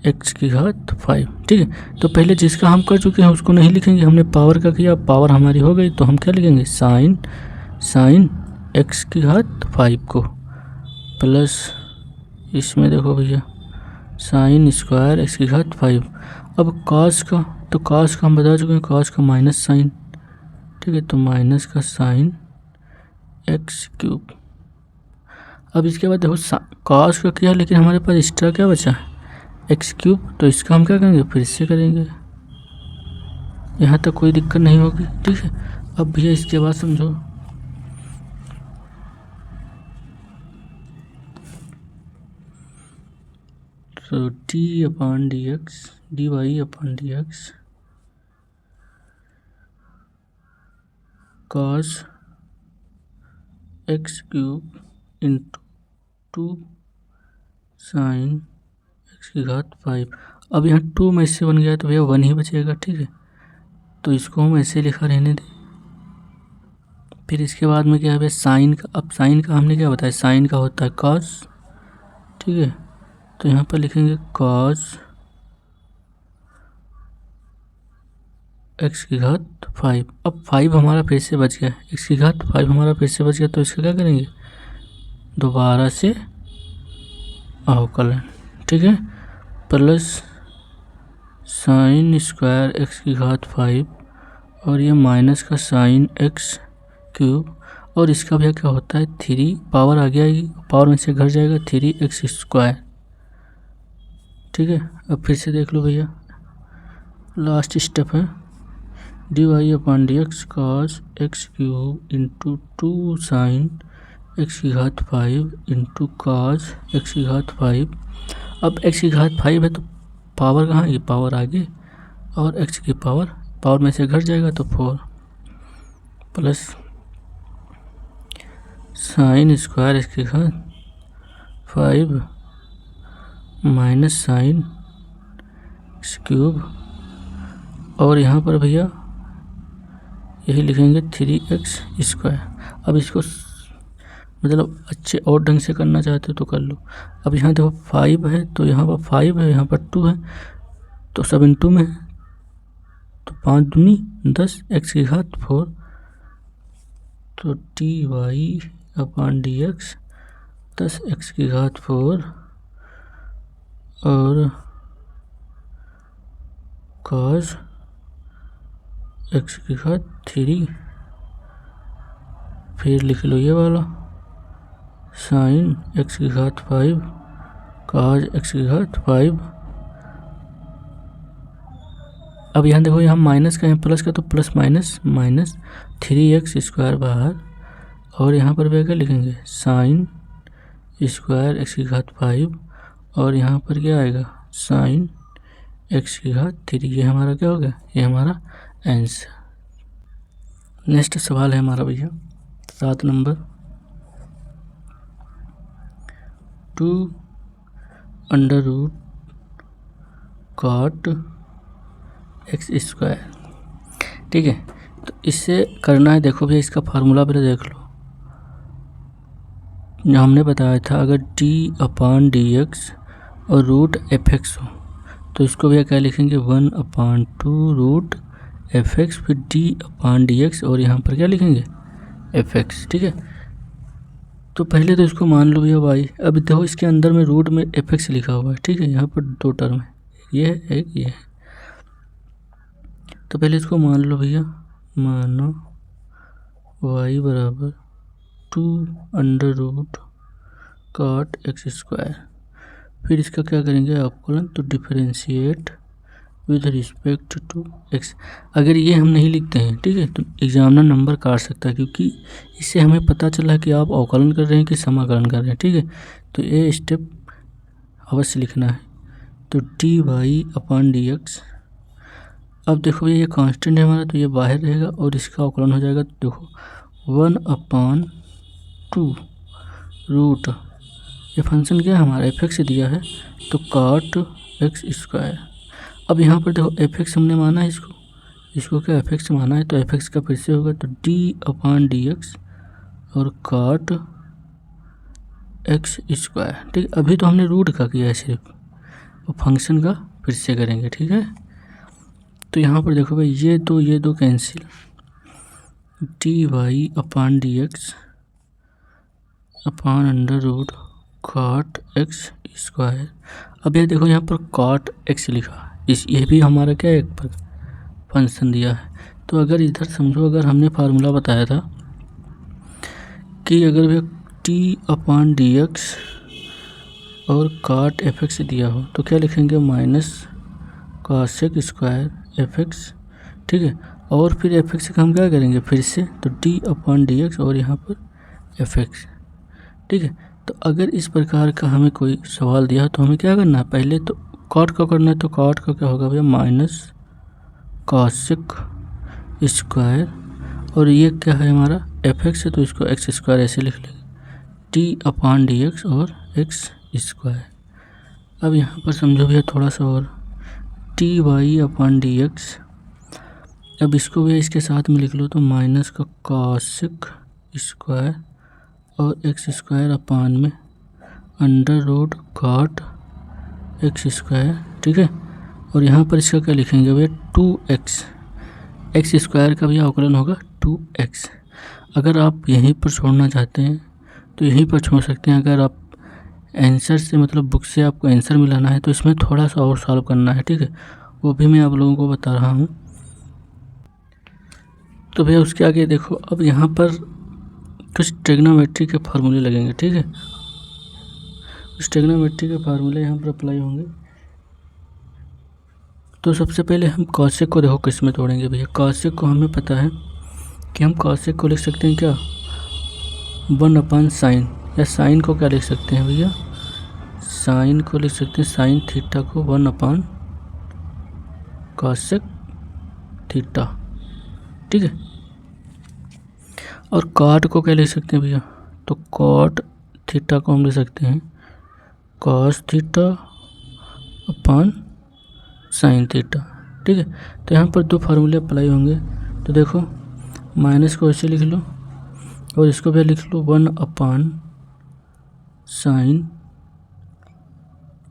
एक्स की घात 5, ठीक है। तो पहले जिसका हम कर चुके हैं उसको नहीं लिखेंगे, हमने पावर का किया, पावर हमारी हो गई, तो हम क्या लिखेंगे, साइन एक्स की घात 5 को प्लस इसमें देखो भैया साइन स्क्वायर एक्स की घात 5। अब कॉस का, तो कॉस का हम बता चुके हैं, कॉस का माइनस साइन, ठीक है, तो माइनस का साइन एक्स क्यूब। अब इसके बाद देखो कॉस का किया, लेकिन हमारे पास एक्स्ट्रा क्या बचा है, एक्स क्यूब, तो इसका हम क्या करेंगे, फिर से करेंगे। यहाँ तक कोई दिक्कत नहीं होगी, ठीक है। अब भैया इसके बाद समझो, तो t/dx dy/dx cos x cube into 2 sine x की घात 5। अब यहाँ 2 में इससे बन गया तो भैया 1 ही बचेगा, ठीक है, तो इसको हम ऐसे लिखा रहने दें। फिर इसके बाद में क्या है भैया, साइन का। अब साइन का हमने क्या बताया, साइन का होता है कॉस, ठीक है, तो यहाँ पर लिखेंगे कॉस एक्स की घात 5। अब 5 हमारा फिर से बच गया, एक्स की घात 5 हमारा फिर से बच गया, तो इसका क्या करेंगे, दोबारा से अवकलन, ठीक है, प्लस साइन स्क्वायर एक्स की घात 5 और ये माइनस का साइन एक्स क्यूब, और इसका भैया क्या होता है 3, पावर आ गया, पावर में से घट जाएगा 3x स्क्वायर, ठीक है। अब फिर से देख लो भैया, लास्ट स्टेप है dy/dx cos x cube into 2 sine x की घात 5 इंटू कॉस एक्स की घात 5। अब एक्स की घात 5 है तो पावर कहाँ है, पावर आगे, और एक्स की पावर में से घट जाएगा तो 4 प्लस साइन स्क्वायर एक्स की घात 5 माइनस साइन एक्स क्यूब, और यहाँ पर भैया यही लिखेंगे 3x स्क्वायर। अब इसको मतलब अच्छे और ढंग से करना चाहते हो तो कर लो। अब यहाँ देखो 5 है तो यहाँ पर 5 है, यहाँ पर 2 है, तो सब इंटू में है, तो 5 दूनी 10 एक्स की घात 4, तो dy/dx 10 एक्स की घात 4 और cos x की घात 3, फिर लिख लो ये वाला sin x की घात 5 cos x की घात 5। अब यहाँ देखो, यहाँ माइनस का है प्लस का, तो plus minus minus 3x square बाहर, और यहाँ पर भी क्या लिखेंगे साइन स्क्वायर x की घात 5, और यहाँ पर क्या आएगा साइन x की घात 3। ये हमारा क्या हो गया, ये हमारा आंसर। नेक्स्ट सवाल है हमारा भैया 7 number, 2 under root cot x square. ठीक है, तो इससे करना है, देखो भैया इसका फार्मूला पहले देख लो। जो हमने बताया था, अगर d/dx और रूट fx हो तो इसको भैया क्या लिखेंगे 1/2 रूट fx, फिर d/dx और यहाँ पर क्या लिखेंगे fx। ठीक है, तो पहले तो इसको मान लो भैया y। अब देखो इसके अंदर में रूट में fx लिखा हुआ है। ठीक है, यहाँ पर 2 टर्म है, ये है एक ये है। तो पहले इसको मान लो भैया, मानो y बराबर 2 under root cot x square, फिर इसका क्या करेंगे अवकलन, तो differentiate with respect to x। अगर ये हम नहीं लिखते हैं, ठीक है, तो एग्जामिनर नंबर काट सकता है, क्योंकि इससे हमें पता चला कि आप अवकलन कर रहे हैं कि समाकलन कर रहे हैं। ठीक है, तो ये स्टेप अवश्य लिखना है। तो dy/dx, अब देखो ये कांस्टेंट है हमारा, तो ये बाहर रहेगा और इसका अवकलन हो जाएगा। तो देखो 1/2 रूट, ये फंक्शन क्या है हमारा fx दिया है, तो कॉट एक्स स्क्वायर। अब यहाँ पर देखो fx हमने माना है, इसको क्या fx माना है, तो fx का फिर से होगा, तो d/dx और कॉट एक्स स्क्वायर। ठीक, अभी तो हमने रूट का किया है सिर्फ, और फंक्शन का फिर से करेंगे। ठीक है, तो यहाँ पर देखो भाई ये दो cancel, dy/dx upon under root cot x square. अब ये देखो यहाँ पर कॉट एक्स लिखा, ये भी हमारा क्या एक फंक्शन दिया है। तो अगर इधर समझो, अगर हमने फार्मूला बताया था कि अगर वे t/dx और कॉट fx दिया हो तो क्या लिखेंगे माइनस कॉसेक स्क्वायर fx। ठीक है, और फिर fx का हम क्या करेंगे फिर से, तो d/dx और यहाँ पर fx। ठीक है, तो अगर इस प्रकार का हमें कोई सवाल दिया तो हमें क्या करना है, पहले तो कॉट का करना है, तो कॉट का क्या होगा भैया माइनस कॉसेक स्क्वायर, और ये क्या है हमारा fx है, तो इसको एक्स स्क्वायर ऐसे लिख लेंगे, t/dx और एक्स स्क्वायर। अब यहाँ पर समझो भैया थोड़ा सा और, dy/dx, अब इसको भी इसके साथ में लिख लो, तो माइनस का कॉसेक स्क्वायर और एक्स स्क्वायर अपान में under root cot x square. ठीक है, और यहाँ पर इसका क्या लिखेंगे भैया 2x, एक्स स्क्वायर का भी अवकलन होगा 2x। अगर आप यहीं पर छोड़ना चाहते हैं तो यहीं पर छोड़ सकते हैं। अगर आप आंसर से मतलब बुक से आपको आंसर मिलाना है तो इसमें थोड़ा सा और सॉल्व करना है। ठीक है, वो भी मैं आप लोगों को बता रहा हूँ। तो भैया उसके आगे देखो, अब यहाँ पर कुछ ट्रिग्नोमेट्री के फार्मूले लगेंगे। ठीक है, कुछ ट्रिग्नोमेट्री के फार्मूले यहाँ पर अप्लाई होंगे। तो सबसे पहले हम कॉसेक को देखो किस में तोड़ेंगे भैया। कॉसेक को हमें पता है कि हम कॉसेक को लिख सकते हैं क्या 1/sin, या साइन को क्या लिख सकते हैं भैया, साइन को लिख सकते हैं, साइन थीटा को 1/कॉसेक थीटा। ठीक है, और कॉट को क्या लिख सकते हैं भैया, तो कॉट थीटा को हम लिख सकते हैं cos theta upon sine theta. ठीक है, तो यहाँ पर 2 फार्मूले अप्लाई होंगे। तो देखो माइनस को ऐसे लिख लो और इसको भी लिख लो 1/sin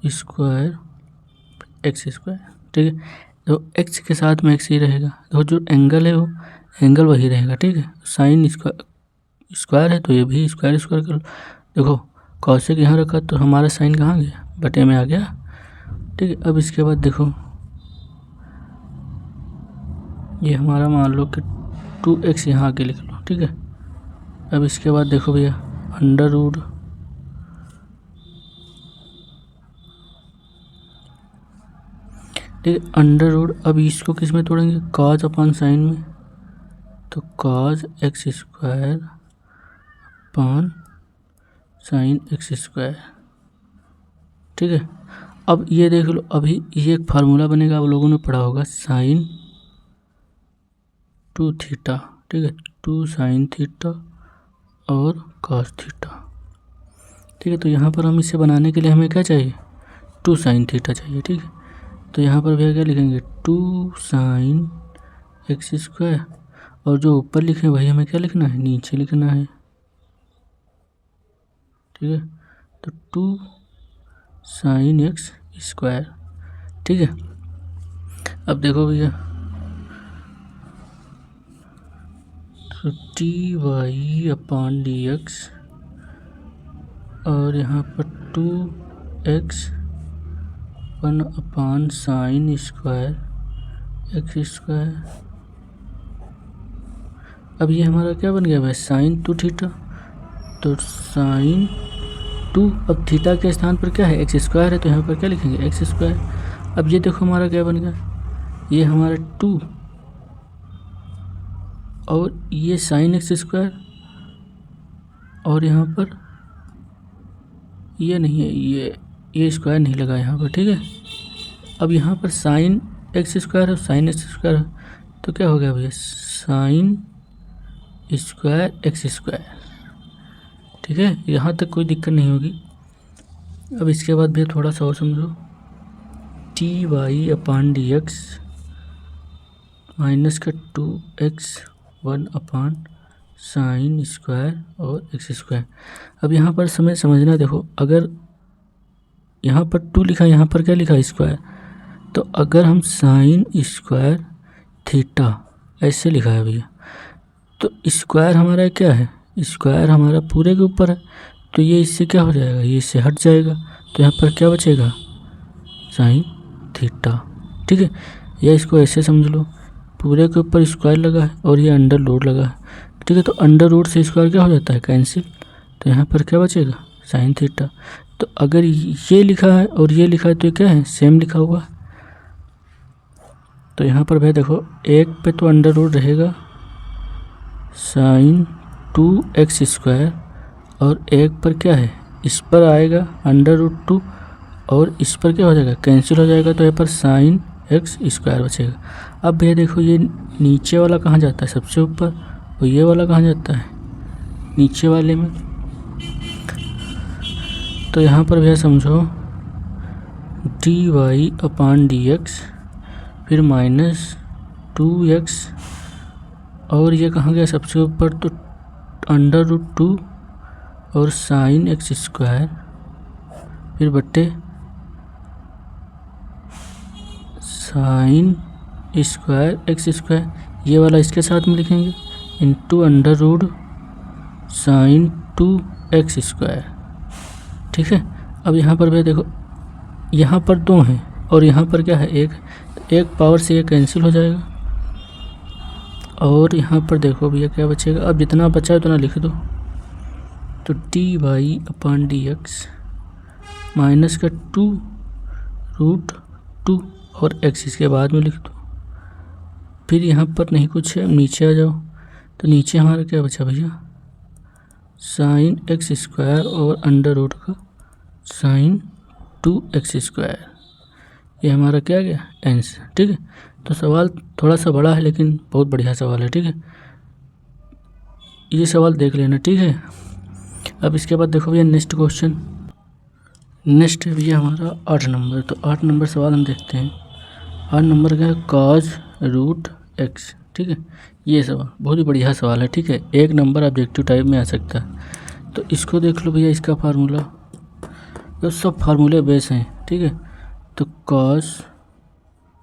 स्क्वायर एक्स स्क्वायर। ठीक है, तो एक्स के साथ में एक्स ही रहेगा, तो जो एंगल है वो एंगल वही रहेगा। ठीक है, साइन स्क्वायर है तो ये भी स्क्वायर स्क्वायर कर लो। देखो कॉसेक यहाँ रखा तो हमारा साइन कहाँ गया, बटे में आ गया। ठीक है, अब इसके बाद देखो ये हमारा मान लो कि 2x यहाँ आके लिख लो, ठीक है। अब इसके बाद देखो भैया अंडर रूट ठीक है, अंडर रूट। अब इसको किस में तोड़ेंगे, cos अपॉन साइन में, तो cos x square upon sine x square, ठीक है। अब ये देख लो, अभी ये एक फार्मूला बनेगा, आप लोगों ने पढ़ा होगा साइन 2 थीटा, ठीक है, 2 साइन थीटा और cos थीटा, ठीक है। तो यहाँ पर हम इसे बनाने के लिए हमें क्या चाहिए, 2 साइन थीटा चाहिए, ठीक है। तो यहाँ पर भैया क्या लिखेंगे, 2 साइन x स्क्वायर, और जो ऊपर लिखे वही हमें क्या लिखना है, नीचे लिखना है, ठीक है। तो 2 साइन x स्क्वायर, ठीक है। अब देखो भैया, तो d y upon D x, और यहाँ पर 2x 1 upon sine square x square. अब ये हमारा क्या बन गया भाई, साइन 2 थीटा, तो साइन 2, अब थीटा के स्थान पर क्या है, एक्स स्क्वायर है, तो यहाँ पर क्या लिखेंगे, एक्स स्क्वायर। अब ये देखो हमारा क्या बन गया, ये हमारा 2 और ये साइन एक्स स्क्वायर, और यहाँ पर ये नहीं है, ये स्क्वायर नहीं लगा यहाँ पर, ठीक है। अब यहाँ पर साइन एक्स स्क्वायर है, साइन एक्स स्क्वायर है, तो क्या हो गया भैया, साइन स्क्वायर एक्स स्क्वायर, ठीक है। यहाँ तक कोई दिक्कत नहीं होगी। अब इसके बाद भैया थोड़ा सा और समझो, d y upon D x minus का 2x 1 अपॉन साइन स्क्वायर और एक्स स्क्वायर। अब यहाँ पर समझना, देखो अगर यहाँ पर 2 लिखा, यहाँ पर क्या लिखा, स्क्वायर, तो अगर हम साइन स्क्वायर थीटा ऐसे लिखा है भैया, तो स्क्वायर हमारा क्या है, स्क्वायर हमारा पूरे के ऊपर है, तो ये इससे क्या हो जाएगा, ये इससे हट जाएगा, तो यहाँ पर क्या बचेगा, साइन थीटा, ठीक है। या इसको ऐसे समझ लो, पूरे के ऊपर स्क्वायर लगा है और ये अंडर रूट लगा है, ठीक है। तो अंडर रूट से स्क्वायर क्या हो जाता है, कैंसिल, तो यहाँ पर क्या बचेगा, साइन थीटा। तो अगर ये लिखा है और ये लिखा है तो ये क्या है, सेम लिखा हुआ है। तो यहाँ पर भाई देखो, एक पे तो अंडर रूट रहेगा साइन 2x स्क्वायर, और एक पर क्या है, इस पर आएगा अंडर रूट 2, और इस पर क्या हो जाएगा, कैंसिल हो जाएगा, तो यहाँ पर साइन एक्स स्क्वायर बचेगा। अब भैया देखो, ये नीचे वाला कहाँ जाता है, सबसे ऊपर, और ये वाला कहाँ जाता है, नीचे वाले में। तो यहाँ पर भैया समझो, d Y upon D x, फिर माइनस 2x, और ये कहाँ गया सबसे ऊपर, तो अंडर रूट 2 और साइन एक्स स्क्वायर, फिर बट्टे साइन स्क्वायर एक्स स्क्वायर, ये वाला इसके साथ में लिखेंगे, into under root sine 2x square, ठीक है। अब यहाँ पर भैया देखो, यहाँ पर 2 हैं और यहाँ पर क्या है, एक पावर से ये कैंसिल हो जाएगा, और यहाँ पर देखो भैया क्या बचेगा, अब जितना बचा है उतना लिख दो। तो d Y upon D x minus का 2 रूट 2 और x इसके बाद में लिख दो। फिर यहाँ पर नहीं कुछ है, नीचे आ जाओ, तो नीचे हमारा क्या बचा भैया, साइन एक्स स्क्वायर और अंडर रूट का साइन 2x स्क्वायर, ये हमारा क्या गया, आंसर, ठीक है। तो सवाल थोड़ा सा बड़ा है लेकिन बहुत बढ़िया सवाल है, ठीक है। ये सवाल देख लेना, ठीक है। अब इसके बाद देखो भैया नेक्स्ट क्वेश्चन, नेक्स्ट है भैया हमारा 8 नंबर। तो 8 नंबर सवाल हम देखते हैं। 8 नंबर का है कॉज रूट एक्स, ठीक है। ये सवाल बहुत ही बढ़िया सवाल है, ठीक है। 1 नंबर ऑब्जेक्टिव टाइप में आ सकता है। तो इसको देख लो भैया, इसका फार्मूला, तो सब फार्मूले बेस हैं, ठीक है। तो cos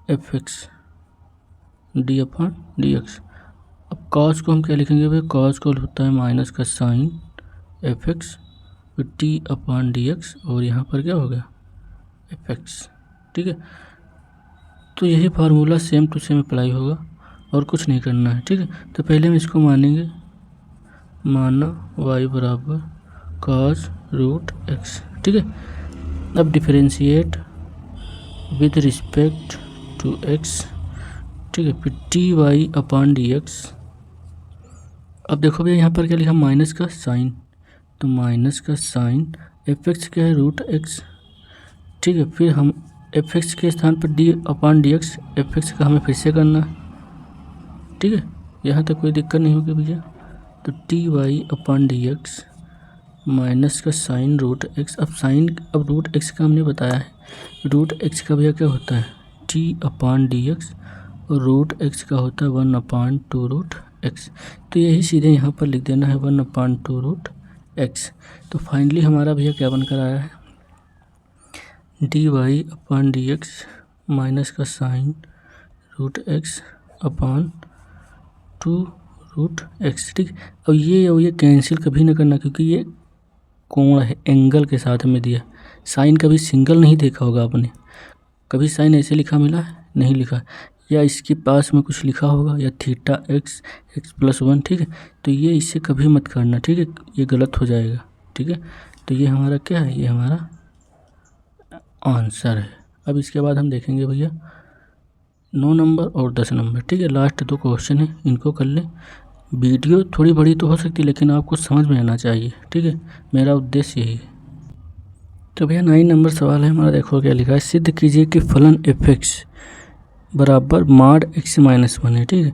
F x D upon D x. अब कॉस को हम क्या लिखेंगे भाई, कॉस को होता है माइनस का sine f x t upon D x, और यहाँ पर क्या हो गया, एफ एक्स, ठीक है। तो यही formula same to same apply होगा। और कुछ नहीं करना है। ठीक है, तो पहले हम इसको मानेंगे, माना y बराबर cos रूट x। ठीक है, अब differentiate with respect to x। ठीक है, फिर d Y upon D x. अब देखो भैया यहाँ पर क्या लिखा, माइनस का साइन, तो माइनस का साइन एफ एक्स क्या है, रूट एक्स। ठीक है, फिर हम एफ एक्स के स्थान पर D upon D x, F X का हमें फिर से करना है। ठीक है, यहाँ तक कोई दिक्कत नहीं होगी भैया। तो d y upon D x minus का साइन रूट एक्स। अब साइन, अब रूट एक्स का हमने बताया है, रूट एक्स का भैया क्या होता है, टी अपॉन डी एक्स, और रूट एक्स का होता है 1/2 रूट एक्स। तो यही सीधे यहाँ पर लिख देना है 1/2 रूट एक्स। तो फाइनली हमारा भैया क्या बनकर आया है, d Y upon D x minus का sign root x upon 2 root x. ठीक, अब ये और ये कैंसिल कभी ना करना, क्योंकि ये कोण है, एंगल के साथ में दिया। साइन कभी सिंगल नहीं देखा होगा आपने, कभी साइन ऐसे लिखा मिला है, नहीं लिखा, या इसके पास में कुछ लिखा होगा, या थीटा एक्स x+1। ठीक है, तो ये इससे कभी मत करना। ठीक है, ये गलत हो जाएगा। ठीक है, तो ये हमारा क्या है, ये हमारा आंसर है। अब इसके बाद हम देखेंगे भैया 9 नंबर और 10 नंबर। ठीक है, लास्ट 2 क्वेश्चन है, इनको कर लें। वीडियो थोड़ी बड़ी तो हो सकती है, लेकिन आपको समझ में आना चाहिए। ठीक है, मेरा उद्देश्य यही है। तो भैया 9 नंबर सवाल है हमारा, देखो क्या लिखा है, सिद्ध कीजिए कि फलन एफ एक्स बराबर माड x-1 है। ठीक है,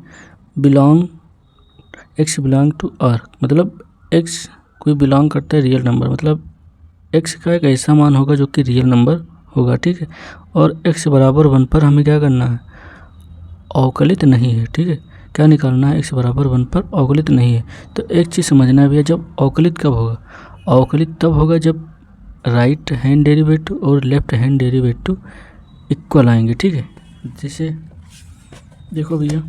x बिलोंग टू आर, मतलब x कोई बिलोंग करता है रियल नंबर, मतलब x का एक ऐसा मान होगा जो कि रियल नंबर होगा। ठीक है, और x बराबर 1 पर हमें क्या करना है, अवकलित नहीं है। ठीक है, क्या निकालना है, x बराबर 1 पर अवकलित नहीं है। तो एक चीज़ समझना है भैया, जब अवकलित कब होगा, अवकलित तब होगा जब राइट हैंड डेरिवेटिव और लेफ्ट हैंड डेरिवेटिव इक्वल आएंगे। ठीक है, जैसे देखो भैया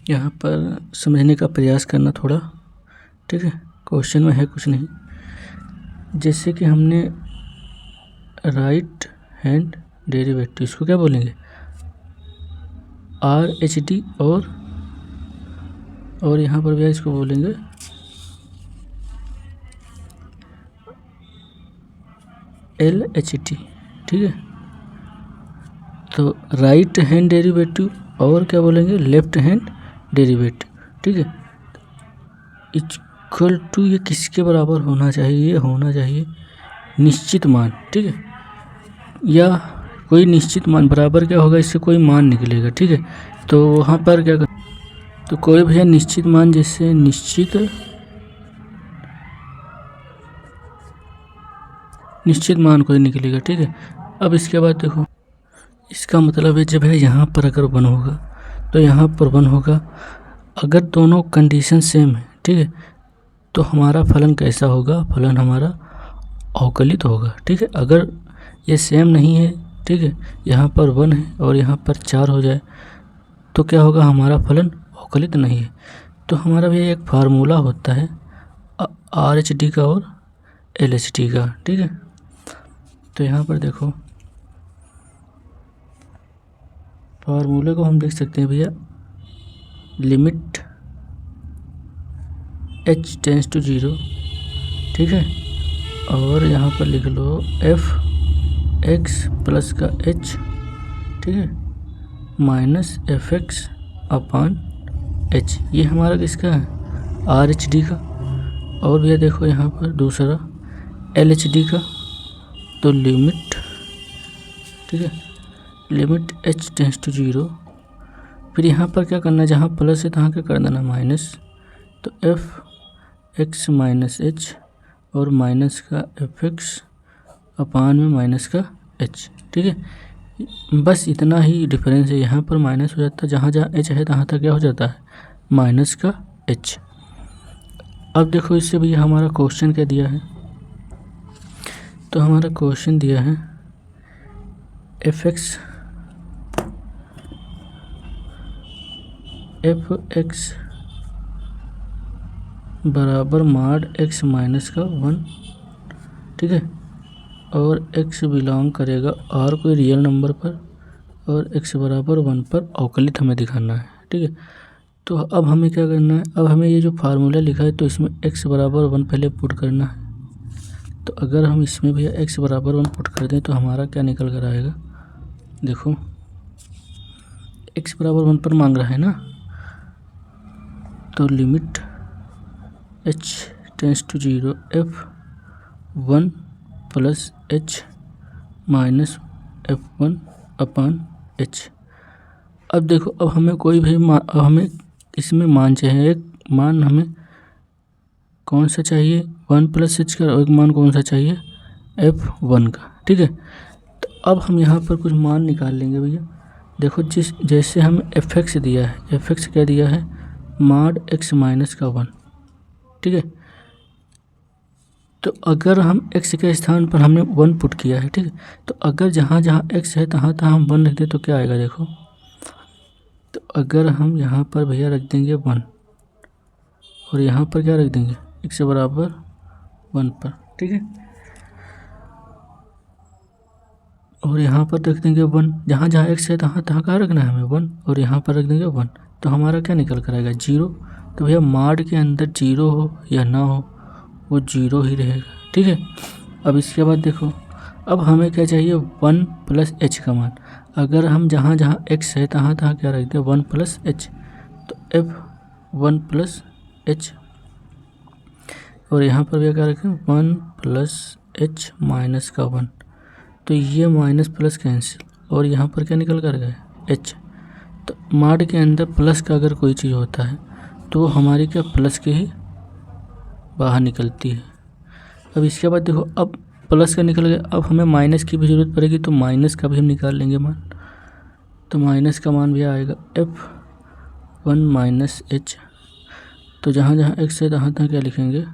यहाँ पर समझने का प्रयास करना थोड़ा। ठीक है, क्वेश्चन में है कुछ नहीं, जैसे कि हमने राइट हैंड डेरिवेटिव, इसको क्या बोलेंगे, आर एच डी, और यहाँ पर भैया इसको बोलेंगे एल एच टी। ठीक है, तो राइट हैंड डेरिवेटिव और क्या बोलेंगे, लेफ्ट हैंड डेरिवेटिव। ठीक है, इक्वल टू, ये किसके बराबर होना चाहिए, ये होना चाहिए निश्चित मान। ठीक है, या कोई निश्चित मान बराबर क्या होगा, इससे कोई मान निकलेगा। ठीक है, तो वहाँ पर क्या कर, तो कोई भैया निश्चित मान, जैसे निश्चित मान कोई निकलेगा। ठीक है, अब इसके बाद देखो, इसका मतलब है जब है यहाँ पर अगर 1 होगा तो यहाँ पर 1 होगा, अगर दोनों कंडीशन सेम है। ठीक है, तो हमारा फलन कैसा होगा, फलन हमारा अवकलित होगा। ठीक है, अगर ये सेम नहीं है, ठीक है, यहाँ पर 1 है और यहाँ पर 4 हो जाए तो क्या होगा, हमारा फलन अवकलित नहीं है। तो हमारा भी एक फार्मूला होता है आर एच डी का और एल एच डी का। ठीक है, तो यहाँ पर देखो फार्मूले को हम देख सकते हैं भैया, लिमिट h टेंस टू 0। ठीक है, और यहाँ पर लिख लो एफ एक्स प्लस का h। ठीक है, minus F x upon h, ये हमारा किसका है, आर एच डी का। और भैया देखो यहाँ पर दूसरा एल एच डी का, तो लिमिट, ठीक है, लिमिट h टेंस टू 0। फिर यहाँ पर क्या करना है, जहाँ प्लस है तहाँ क्या कर देना माइनस, तो एफ एक्स माइनस एच, और माइनस का एफ एक्स अपान में माइनस का एच। ठीक है, बस इतना ही डिफरेंस है, यहाँ पर माइनस हो जाता है, जहाँ जहाँ एच है तहाँ तक क्या हो जाता है, माइनस का एच। अब देखो इससे भी हमारा क्वेश्चन क्या दिया है, तो हमारा क्वेश्चन दिया है एफ एक्स बराबर माड x माइनस का 1। ठीक है, और x बिलोंग करेगा r कोई रियल नंबर पर, और x बराबर 1 पर अवकलित हमें दिखाना है। ठीक है, तो अब हमें क्या करना है, अब हमें ये जो फार्मूला लिखा है तो इसमें x बराबर 1 पहले पुट करना है। तो अगर हम इसमें भैया x बराबर 1 पुट कर दें तो हमारा क्या निकल कर आएगा, देखो x बराबर 1 पर मांग रहा है ना, तो limit h tends to 0 f1 plus h minus f1 upon h। अब देखो, अब हमें कोई भी अब हमें इसमें मान चाहिए, एक मान हमें कौन सा चाहिए 1 प्लस h का, और एक मान कौन सा चाहिए f1 का। ठीक है, तो अब हम यहाँ पर कुछ मान निकाल लेंगे भैया। देखो जैसे हमें fx दिया है, fx क्या दिया है mod x माइनस का 1। ठीक है, तो अगर हम x के स्थान पर हमने 1 पुट किया है, ठीक है, तो अगर जहाँ जहाँ x है तहाँ तहाँ हम 1 रख दें तो क्या आएगा, देखो तो अगर हम यहाँ पर भैया रख देंगे 1 और यहाँ पर क्या रख देंगे x बराबर 1 पर। ठीक है, और यहाँ पर रख देंगे 1, जहाँ जहाँ x है तहाँ तहाँ कहाँ रखना है हमें 1, और यहाँ पर रख देंगे 1, तो हमारा क्या निकल कर आएगा 0। तो भैया माड के अंदर 0 हो या ना हो वो 0 ही रहेगा। ठीक है, अब इसके बाद देखो, अब हमें क्या चाहिए 1 प्लस h का मान। अगर हम जहाँ जहाँ x है तहाँ तहाँ क्या रख दें 1 प्लस h, तो f1 प्लस h, और यहाँ पर भी क्या रखें 1 प्लस h माइनस का 1, तो ये माइनस प्लस कैंसिल, और यहाँ पर क्या निकल कर गए h। तो माड के अंदर प्लस का अगर कोई चीज़ होता है तो हमारी क्या प्लस के ही बाहर निकलती है। अब इसके बाद देखो, अब प्लस का निकल गया, अब हमें माइनस की भी ज़रूरत पड़ेगी, तो माइनस का भी हम निकाल लेंगे मान। तो माइनस का मान भी आएगा f1 माइनस h, तो जहाँ जहाँ x है तहाँ तहाँ क्या लिखेंगे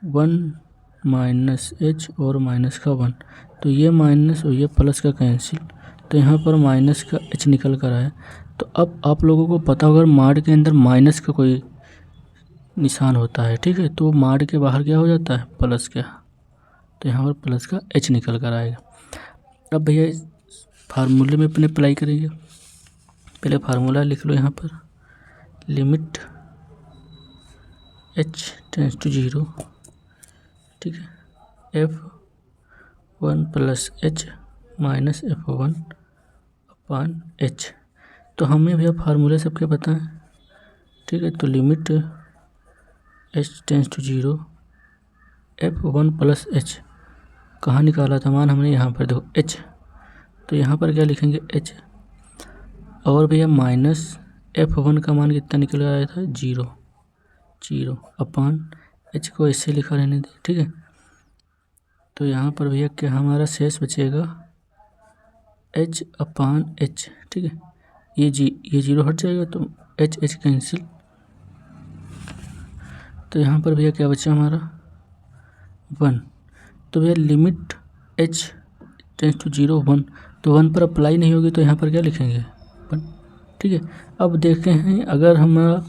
1 माइनस h और माइनस का 1, तो ये माइनस और ये प्लस का कैंसिल, तो यहाँ पर माइनस का h निकल कर आया। तो अब आप लोगों को पता होगा माड के अंदर माइनस का कोई निशान होता है, ठीक है, तो माड के बाहर क्या हो जाता है प्लस का, तो यहाँ पर प्लस का h निकल कर आएगा। अब भैया इस फार्मूले में अपने अप्लाई करेंगे, पहले फार्मूला लिख लो यहाँ पर, लिमिट h टेंस टू 0, ठीक है, f1 plus h minus f1 upon h। तो हमें भैया फार्मूले सबके पता है, ठीक है, तो limit h tends to 0 f1 plus h, कहाँ निकाला था मान हमने, यहाँ पर देखो h, तो यहाँ पर क्या लिखेंगे h, और भैया माइनस f1 का मान कितना निकल आया था 0 अपान h को ऐसे लिखा रहने दे। ठीक है, तो यहाँ पर भैया क्या हमारा शेष बचेगा h अपान h। ठीक है, ये 0 हट जाएगा तो h कैंसिल, तो यहाँ पर भैया क्या बचा हमारा 1। तो भैया लिमिट h टेंस टू 0 1, तो 1 पर अप्लाई नहीं होगी, तो यहाँ पर क्या लिखेंगे 1। ठीक है, अब देखते हैं अगर हमारा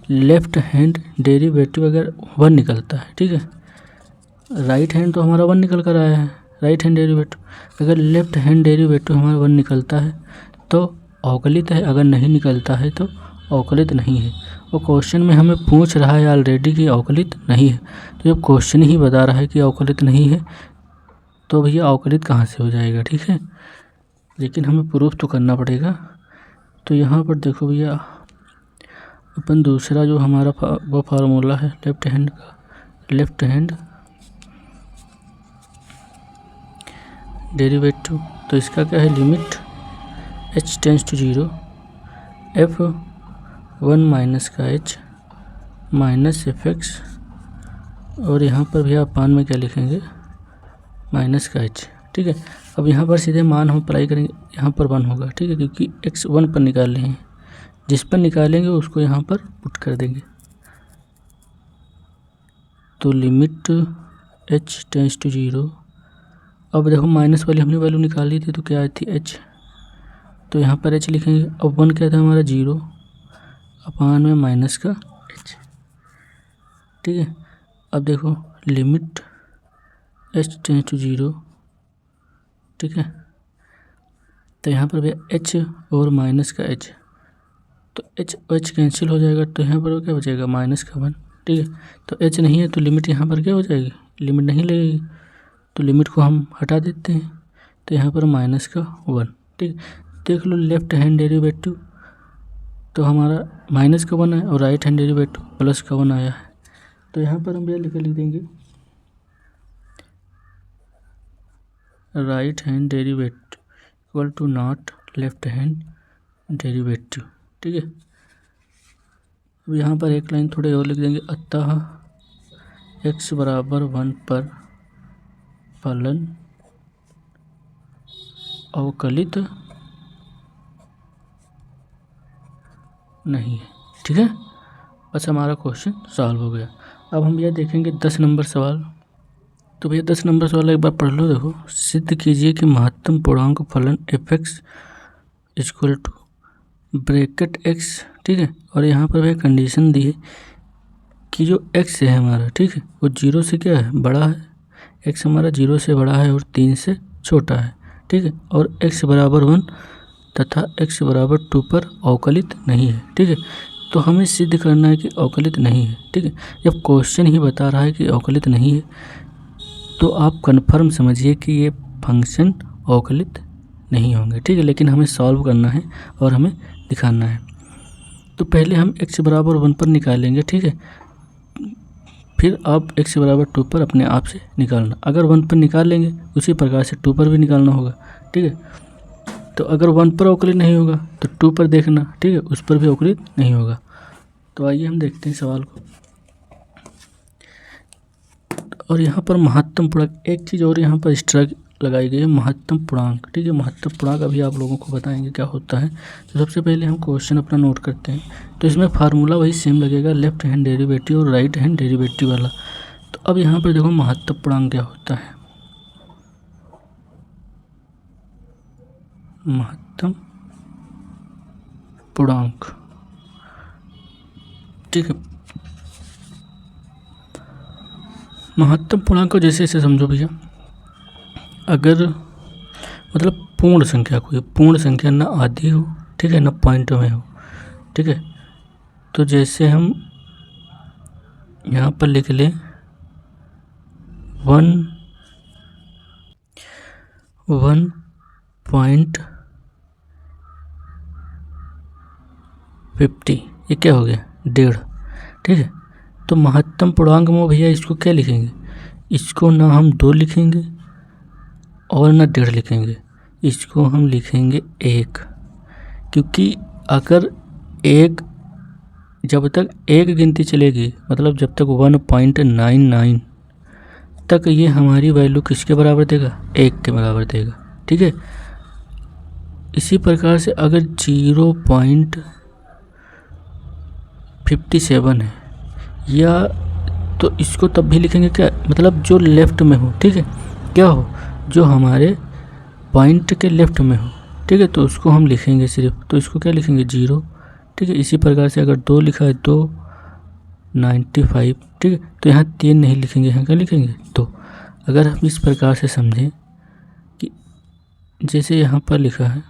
लेफ्ट हैंड डेरिवेटिव अगर 1 निकलता है, ठीक है, राइट हैंड तो हमारा 1 निकल कर आया है राइट हैंड डेरिवेटिव, अगर लेफ्ट हैंड डेरिवेटिव हमारा 1 निकलता है तो अवकलित है, अगर नहीं निकलता है तो अवकलित नहीं है। वो क्वेश्चन में हमें पूछ रहा है ऑलरेडी कि अवकलित नहीं है, तो जब क्वेश्चन ही बता रहा है कि अवकलित नहीं है तो भैया अवकलित कहाँ से हो जाएगा। ठीक है, लेकिन हमें प्रूफ तो करना पड़ेगा। तो यहाँ पर देखो भैया अपन दूसरा जो हमारा वो फार्मूला है लेफ्ट हैंड डेरिवेटिव, तो इसका क्या है limit h tends to 0 f1 minus का h माइनस fx, और यहाँ पर भैया अपान में क्या लिखेंगे माइनस का h। ठीक है, अब यहाँ पर सीधे मान हम अप्लाई करेंगे, यहाँ पर 1 होगा। ठीक है, क्योंकि x 1 पर निकाल रहे हैं, जिस पर निकालेंगे उसको यहाँ पर पुट कर देंगे। तो लिमिट h टेंस टू 0, अब देखो माइनस वाली हमने वैल्यू निकाली थी तो क्या आई थी h, तो यहाँ पर h लिखेंगे। अब 1 क्या था हमारा 0 अपान में माइनस का h। ठीक है, अब देखो लिमिट h टेंस टू 0, ठीक है, तो यहाँ पर भैया h और माइनस का h, तो h कैंसिल हो जाएगा, तो यहाँ पर क्या बचेगा -1, ठीक है। तो h नहीं है तो लिमिट यहाँ पर क्या हो जाएगी, लिमिट नहीं लगेगी, तो लिमिट को हम हटा देते हैं, तो यहाँ पर -1, ठीक। देख लो लेफ्ट हैंड डेरिवेटिव तो हमारा -1 है और राइट हैंड डेरिवेटिव +1 आया है। तो यहाँ पर हम भैया लिख देंगे right hand derivative equal to not left hand derivative, ठीक है। अब यहाँ पर एक लाइन थोड़े और लिख देंगे, अतः x बराबर 1 पर फलन अवकलित नहीं है, ठीक है। बस हमारा क्वेश्चन सॉल्व हो गया। अब हम यह देखेंगे 10 नंबर सवाल। तो भैया 10 नंबर सवाल एक बार पढ़ लो। देखो, सिद्ध कीजिए कि महत्तम पूर्णांक फलन f(x) equal to bracket x, ठीक है। और यहाँ पर भैया कंडीशन दी है कि जो x है हमारा, ठीक है, वो 0 से क्या है, बड़ा है। x हमारा 0 से बड़ा है और 3 से छोटा है, ठीक है। और x बराबर 1 तथा x बराबर 2 पर अवकलित नहीं है, ठीक है। तो हमें सिद्ध करना है कि अवकलित नहीं है, ठीक है। जब क्वेश्चन ही बता रहा है कि अवकलित नहीं है तो आप कन्फर्म समझिए कि ये फंक्शन अवकलित नहीं होंगे, ठीक है। लेकिन हमें सॉल्व करना है और हमें दिखाना है। तो पहले हम x बराबर 1 पर निकालेंगे, ठीक है। फिर आप x बराबर 2 पर अपने आप से निकालना। अगर 1 पर निकाल लेंगे उसी प्रकार से 2 पर भी निकालना होगा, ठीक है। तो अगर 1 पर अवकलित नहीं होगा तो 2 पर देखना, ठीक है, उस पर भी अवकलित नहीं होगा। तो आइए हम देखते हैं सवाल को। और यहाँ पर महत्तम पूर्णांक, एक चीज़ और यहाँ पर एक्स्ट्रा लगाई गई है, महत्तम पूर्णांक, ठीक है। महत्तम पूर्णांक अभी आप लोगों को बताएंगे क्या होता है। तो सबसे पहले हम क्वेश्चन अपना नोट करते हैं। तो इसमें फार्मूला वही सेम लगेगा, लेफ्ट हैंड डेरिवेटिव और राइट हैंड डेरिवेटिव वाला। तो अब यहाँ पर देखो महत्तम पूर्णांक क्या होता है। महत्तम पूर्णांक, ठीक है। महत्तम पूर्णांक को जैसे ऐसे समझो भैया, अगर मतलब पूर्ण संख्या, कोई पूर्ण संख्या ना आधी हो, ठीक है, ना पॉइंट में हो, ठीक है। तो जैसे हम यहाँ पर लिख लें 1.50, ये क्या हो गया, 1.5, ठीक है। तो महत्तम पूर्णांक में भैया इसको क्या लिखेंगे, इसको ना हम 2 लिखेंगे और ना 1.5 लिखेंगे, इसको हम लिखेंगे 1, क्योंकि अगर एक, जब तक एक गिनती चलेगी, मतलब जब तक 1.99 तक ये हमारी वैल्यू किसके बराबर देगा, 1 के बराबर देगा, ठीक है। इसी प्रकार से अगर 0.57 है या, तो इसको तब भी लिखेंगे क्या, मतलब जो लेफ़्ट में हो, ठीक है, क्या हो, जो हमारे पॉइंट के लेफ़्ट में हो, ठीक है, तो उसको हम लिखेंगे सिर्फ। तो इसको क्या लिखेंगे, 0, ठीक है। इसी प्रकार से अगर 2 लिखा है तो 95, ठीक है। तो यहाँ 3 नहीं लिखेंगे, यहाँ क्या लिखेंगे, 2। अगर हम इस प्रकार से समझें कि जैसे यहाँ पर लिखा है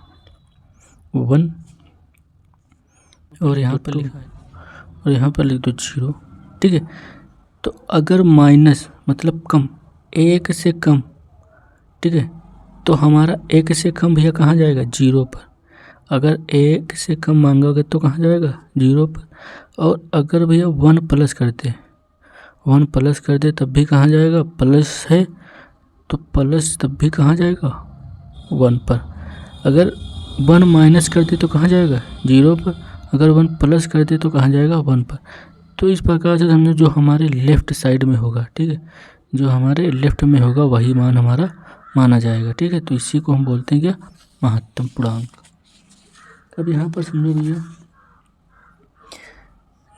1 और यहाँ पर लिखा है और यहाँ पर लिख दो 0, ठीक है। तो अगर माइनस मतलब कम, 1 से कम, ठीक है, तो हमारा 1 से कम भैया कहाँ जाएगा, 0 पर। अगर 1 से कम मांगोगे तो कहाँ जाएगा, 0 पर। और अगर भैया 1 प्लस कर दे तब भी कहाँ जाएगा, प्लस है तो प्लस तब भी कहाँ जाएगा, 1 पर। अगर 1 माइनस कर दे तो कहाँ जाएगा, 0 पर। अगर 1 प्लस कर दे तो कहाँ जाएगा, 1 पर। तो इस प्रकार से समझो जो हमारे लेफ़्ट साइड में होगा, ठीक है, जो हमारे लेफ़्ट में होगा वही मान हमारा माना जाएगा, ठीक है। तो इसी को हम बोलते हैं क्या, महत्तम पूर्णांक। अब यहाँ पर समझो भैया,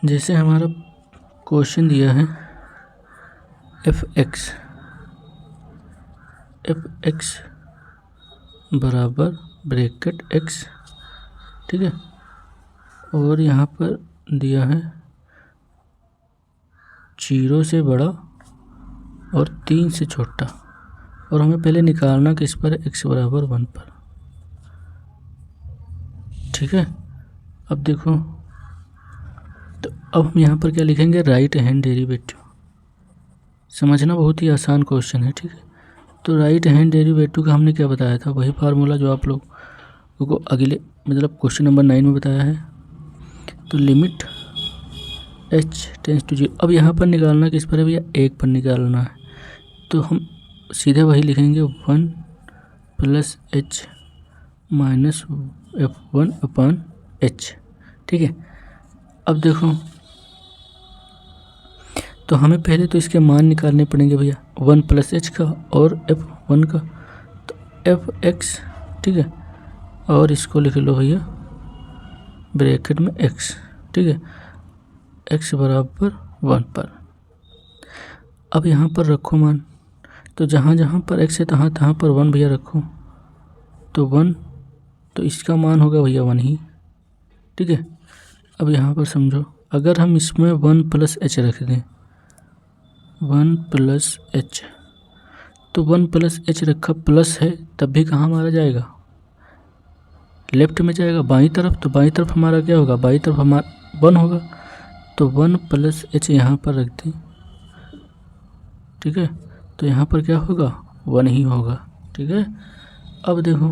जैसे हमारा क्वेश्चन दिया है f(x) बराबर ब्रैकेट x, ठीक है। और यहाँ पर दिया है 0 से बड़ा और 3 से छोटा, और हमें पहले निकालना कि इस पर x बराबर 1 पर, ठीक है। अब देखो, तो अब हम यहाँ पर क्या लिखेंगे, राइट हैंड डेरिवेटिव। समझना बहुत ही आसान क्वेश्चन है, ठीक है। तो राइट हैंड डेरिवेटिव का हमने क्या बताया था, वही फार्मूला जो आप लोगों को अगले मतलब क्वेश्चन नंबर 9 में बताया है। तो लिमिट h टेंस टू 0। अब यहाँ पर निकालना किस पर है भैया, 1 पर निकालना है। तो हम सीधे वही लिखेंगे 1 + h माइनस f1/h, ठीक है। अब देखो, तो हमें पहले तो इसके मान निकालने पड़ेंगे भैया, 1 + h का और f1 का, तो fx, ठीक है। और इसको लिख लो भैया ब्रैकेट में x, ठीक है, x बराबर 1 पर। अब यहाँ पर रखो मान, तो जहाँ जहाँ पर x है तहाँ तहाँ पर 1 भैया रखो, तो 1, तो इसका मान होगा भैया 1 ही, ठीक है। अब यहाँ पर समझो, अगर हम इसमें 1 + h रख दें, 1 + h, तो 1 + h रखा प्लस है तब भी कहाँ मारा जाएगा, लेफ्ट में जाएगा, बाईं तरफ। तो बाईं तरफ हमारा क्या होगा, बाईं तरफ हमारा 1 होगा, तो 1 + h यहाँ पर रख दें, ठीक है। तो यहाँ पर क्या होगा, 1 ही होगा, ठीक है। अब देखो,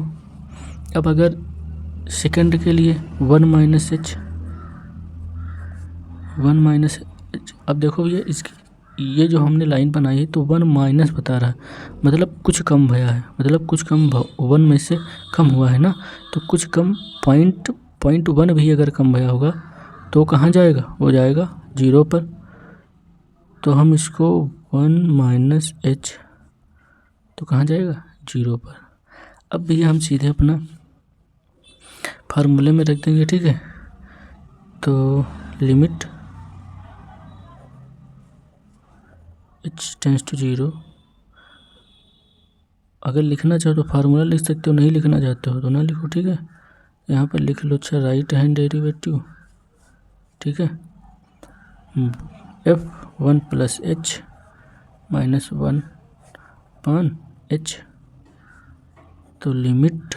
अब अगर सेकंड के लिए 1 - h, 1 - h, अब देखो भैया इसकी ये जो हमने लाइन बनाई है तो 1 माइनस बता रहा है, मतलब कुछ कम भया है, मतलब कुछ कम 1 में से कम हुआ है ना, तो कुछ कम 0.1 भी अगर कम भया होगा तो कहाँ जाएगा, वो जाएगा 0 पर। तो हम इसको 1 - h, तो कहाँ जाएगा, 0 पर। अब भैया हम सीधे अपना फार्मूले में रख देंगे, ठीक है। तो लिमिट h टेंस टू 0, अगर लिखना चाहो तो फार्मूला लिख सकते हो, नहीं लिखना चाहते हो तो ना लिखो, ठीक है। यहाँ पर लिख लो, अच्छा, राइट हैंड डेरिवेटिव, ठीक है, f1 + h माइनस 1/h, तो लिमिट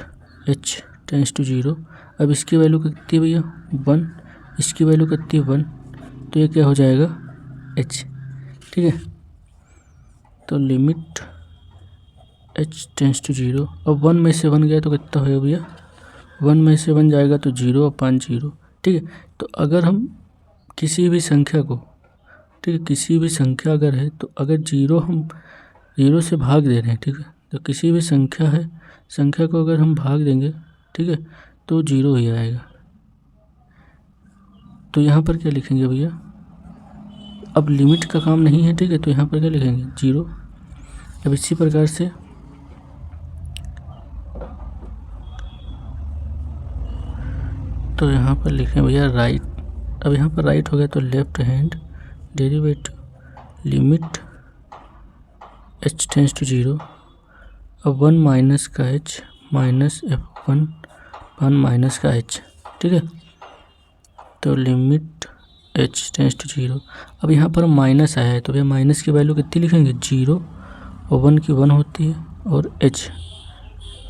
h टेंस टू 0। अब इसकी वैल्यू कितनी है भैया, 1, इसकी वैल्यू कितनी है 1, तो ये क्या हो जाएगा h, ठीक है। तो लिमिट h टेंस टू 0, अब 1 में से 1 गया तो कितना होगा भैया, 1 में से 1 जाएगा तो 0/0, ठीक है। तो अगर हम किसी भी संख्या को, ठीक है, किसी भी संख्या अगर है तो अगर 0 हम 0 से भाग दे रहे हैं, ठीक है, तो किसी भी संख्या है, संख्या को अगर हम भाग देंगे, ठीक है, तो 0 ही आएगा। तो यहाँ पर क्या लिखेंगे भैया, अब लिमिट का काम नहीं है, ठीक है, तो यहाँ पर क्या लिखेंगे 0। अब इसी प्रकार से तो यहाँ पर लिखें भैया राइट, अब यहाँ पर राइट हो गया तो left hand derivative limit h tends to 0, अब 1 माइनस का h माइनस f1 1 माइनस का h, ठीक है। तो लिमिट h टेंस टू 0, अब यहाँ पर माइनस आया है तो भैया माइनस की वैल्यू कितनी लिखेंगे, 0, और 1 की 1 होती है, और h,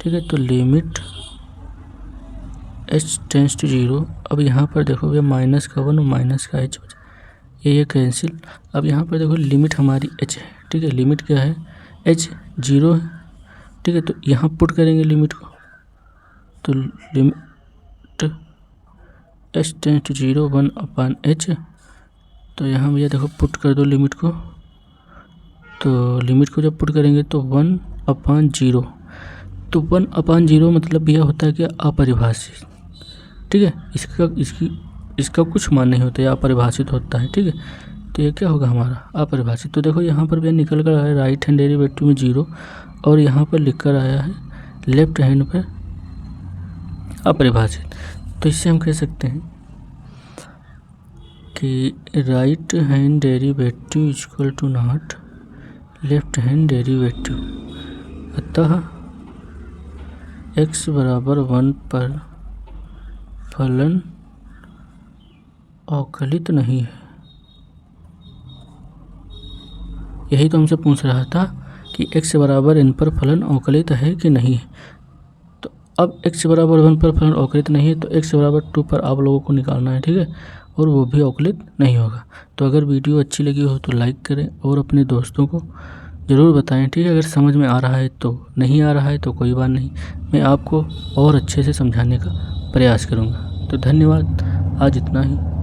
ठीक है। तो लिमिट h टेंस टू 0, अब यहाँ पर देखो भैया माइनस का 1 और माइनस का h, ये कैंसिल। अब यहाँ पर देखो लिमिट हमारी h है, ठीक है, लिमिट क्या है, h 0 है, ठीक है। तो यहाँ पुट करेंगे लिमिट को, तो limit h tends to 0 1/h, तो यहाँ भैया देखो पुट कर दो लिमिट को, तो लिमिट को जब पुट करेंगे तो 1/0, तो 1/0 मतलब भैया होता है कि अपरिभाषित, ठीक है, इसका कुछ मान नहीं होता है, अपरिभाषित होता है, ठीक है। तो ये क्या होगा हमारा अपरिभाषित। तो देखो यहाँ पर भैया निकल कर आया है राइट हैंड डेरिवेटिव में 0, और यहाँ पर लिख कर आया है लेफ्ट हैंड पर अपरिभाषित। तो इससे हम कह सकते हैं कि right hand derivative equal to not left hand derivative, अतः x बराबर 1 पर फलन अवकलित नहीं है। यही तो हमसे पूछ रहा था कि x बराबर n पर फलन अवकलित है कि नहीं है। तो अब x बराबर 1 पर फलन अवकलित नहीं है, तो x बराबर 2 पर आप लोगों को निकालना है, ठीक है, और वो भी अवकलित नहीं होगा। तो अगर वीडियो अच्छी लगी हो तो लाइक करें और अपने दोस्तों को ज़रूर बताएं, ठीक है। अगर समझ में आ रहा है तो, नहीं आ रहा है तो कोई बात नहीं, मैं आपको और अच्छे से समझाने का प्रयास करूँगा। तो धन्यवाद, आज इतना ही।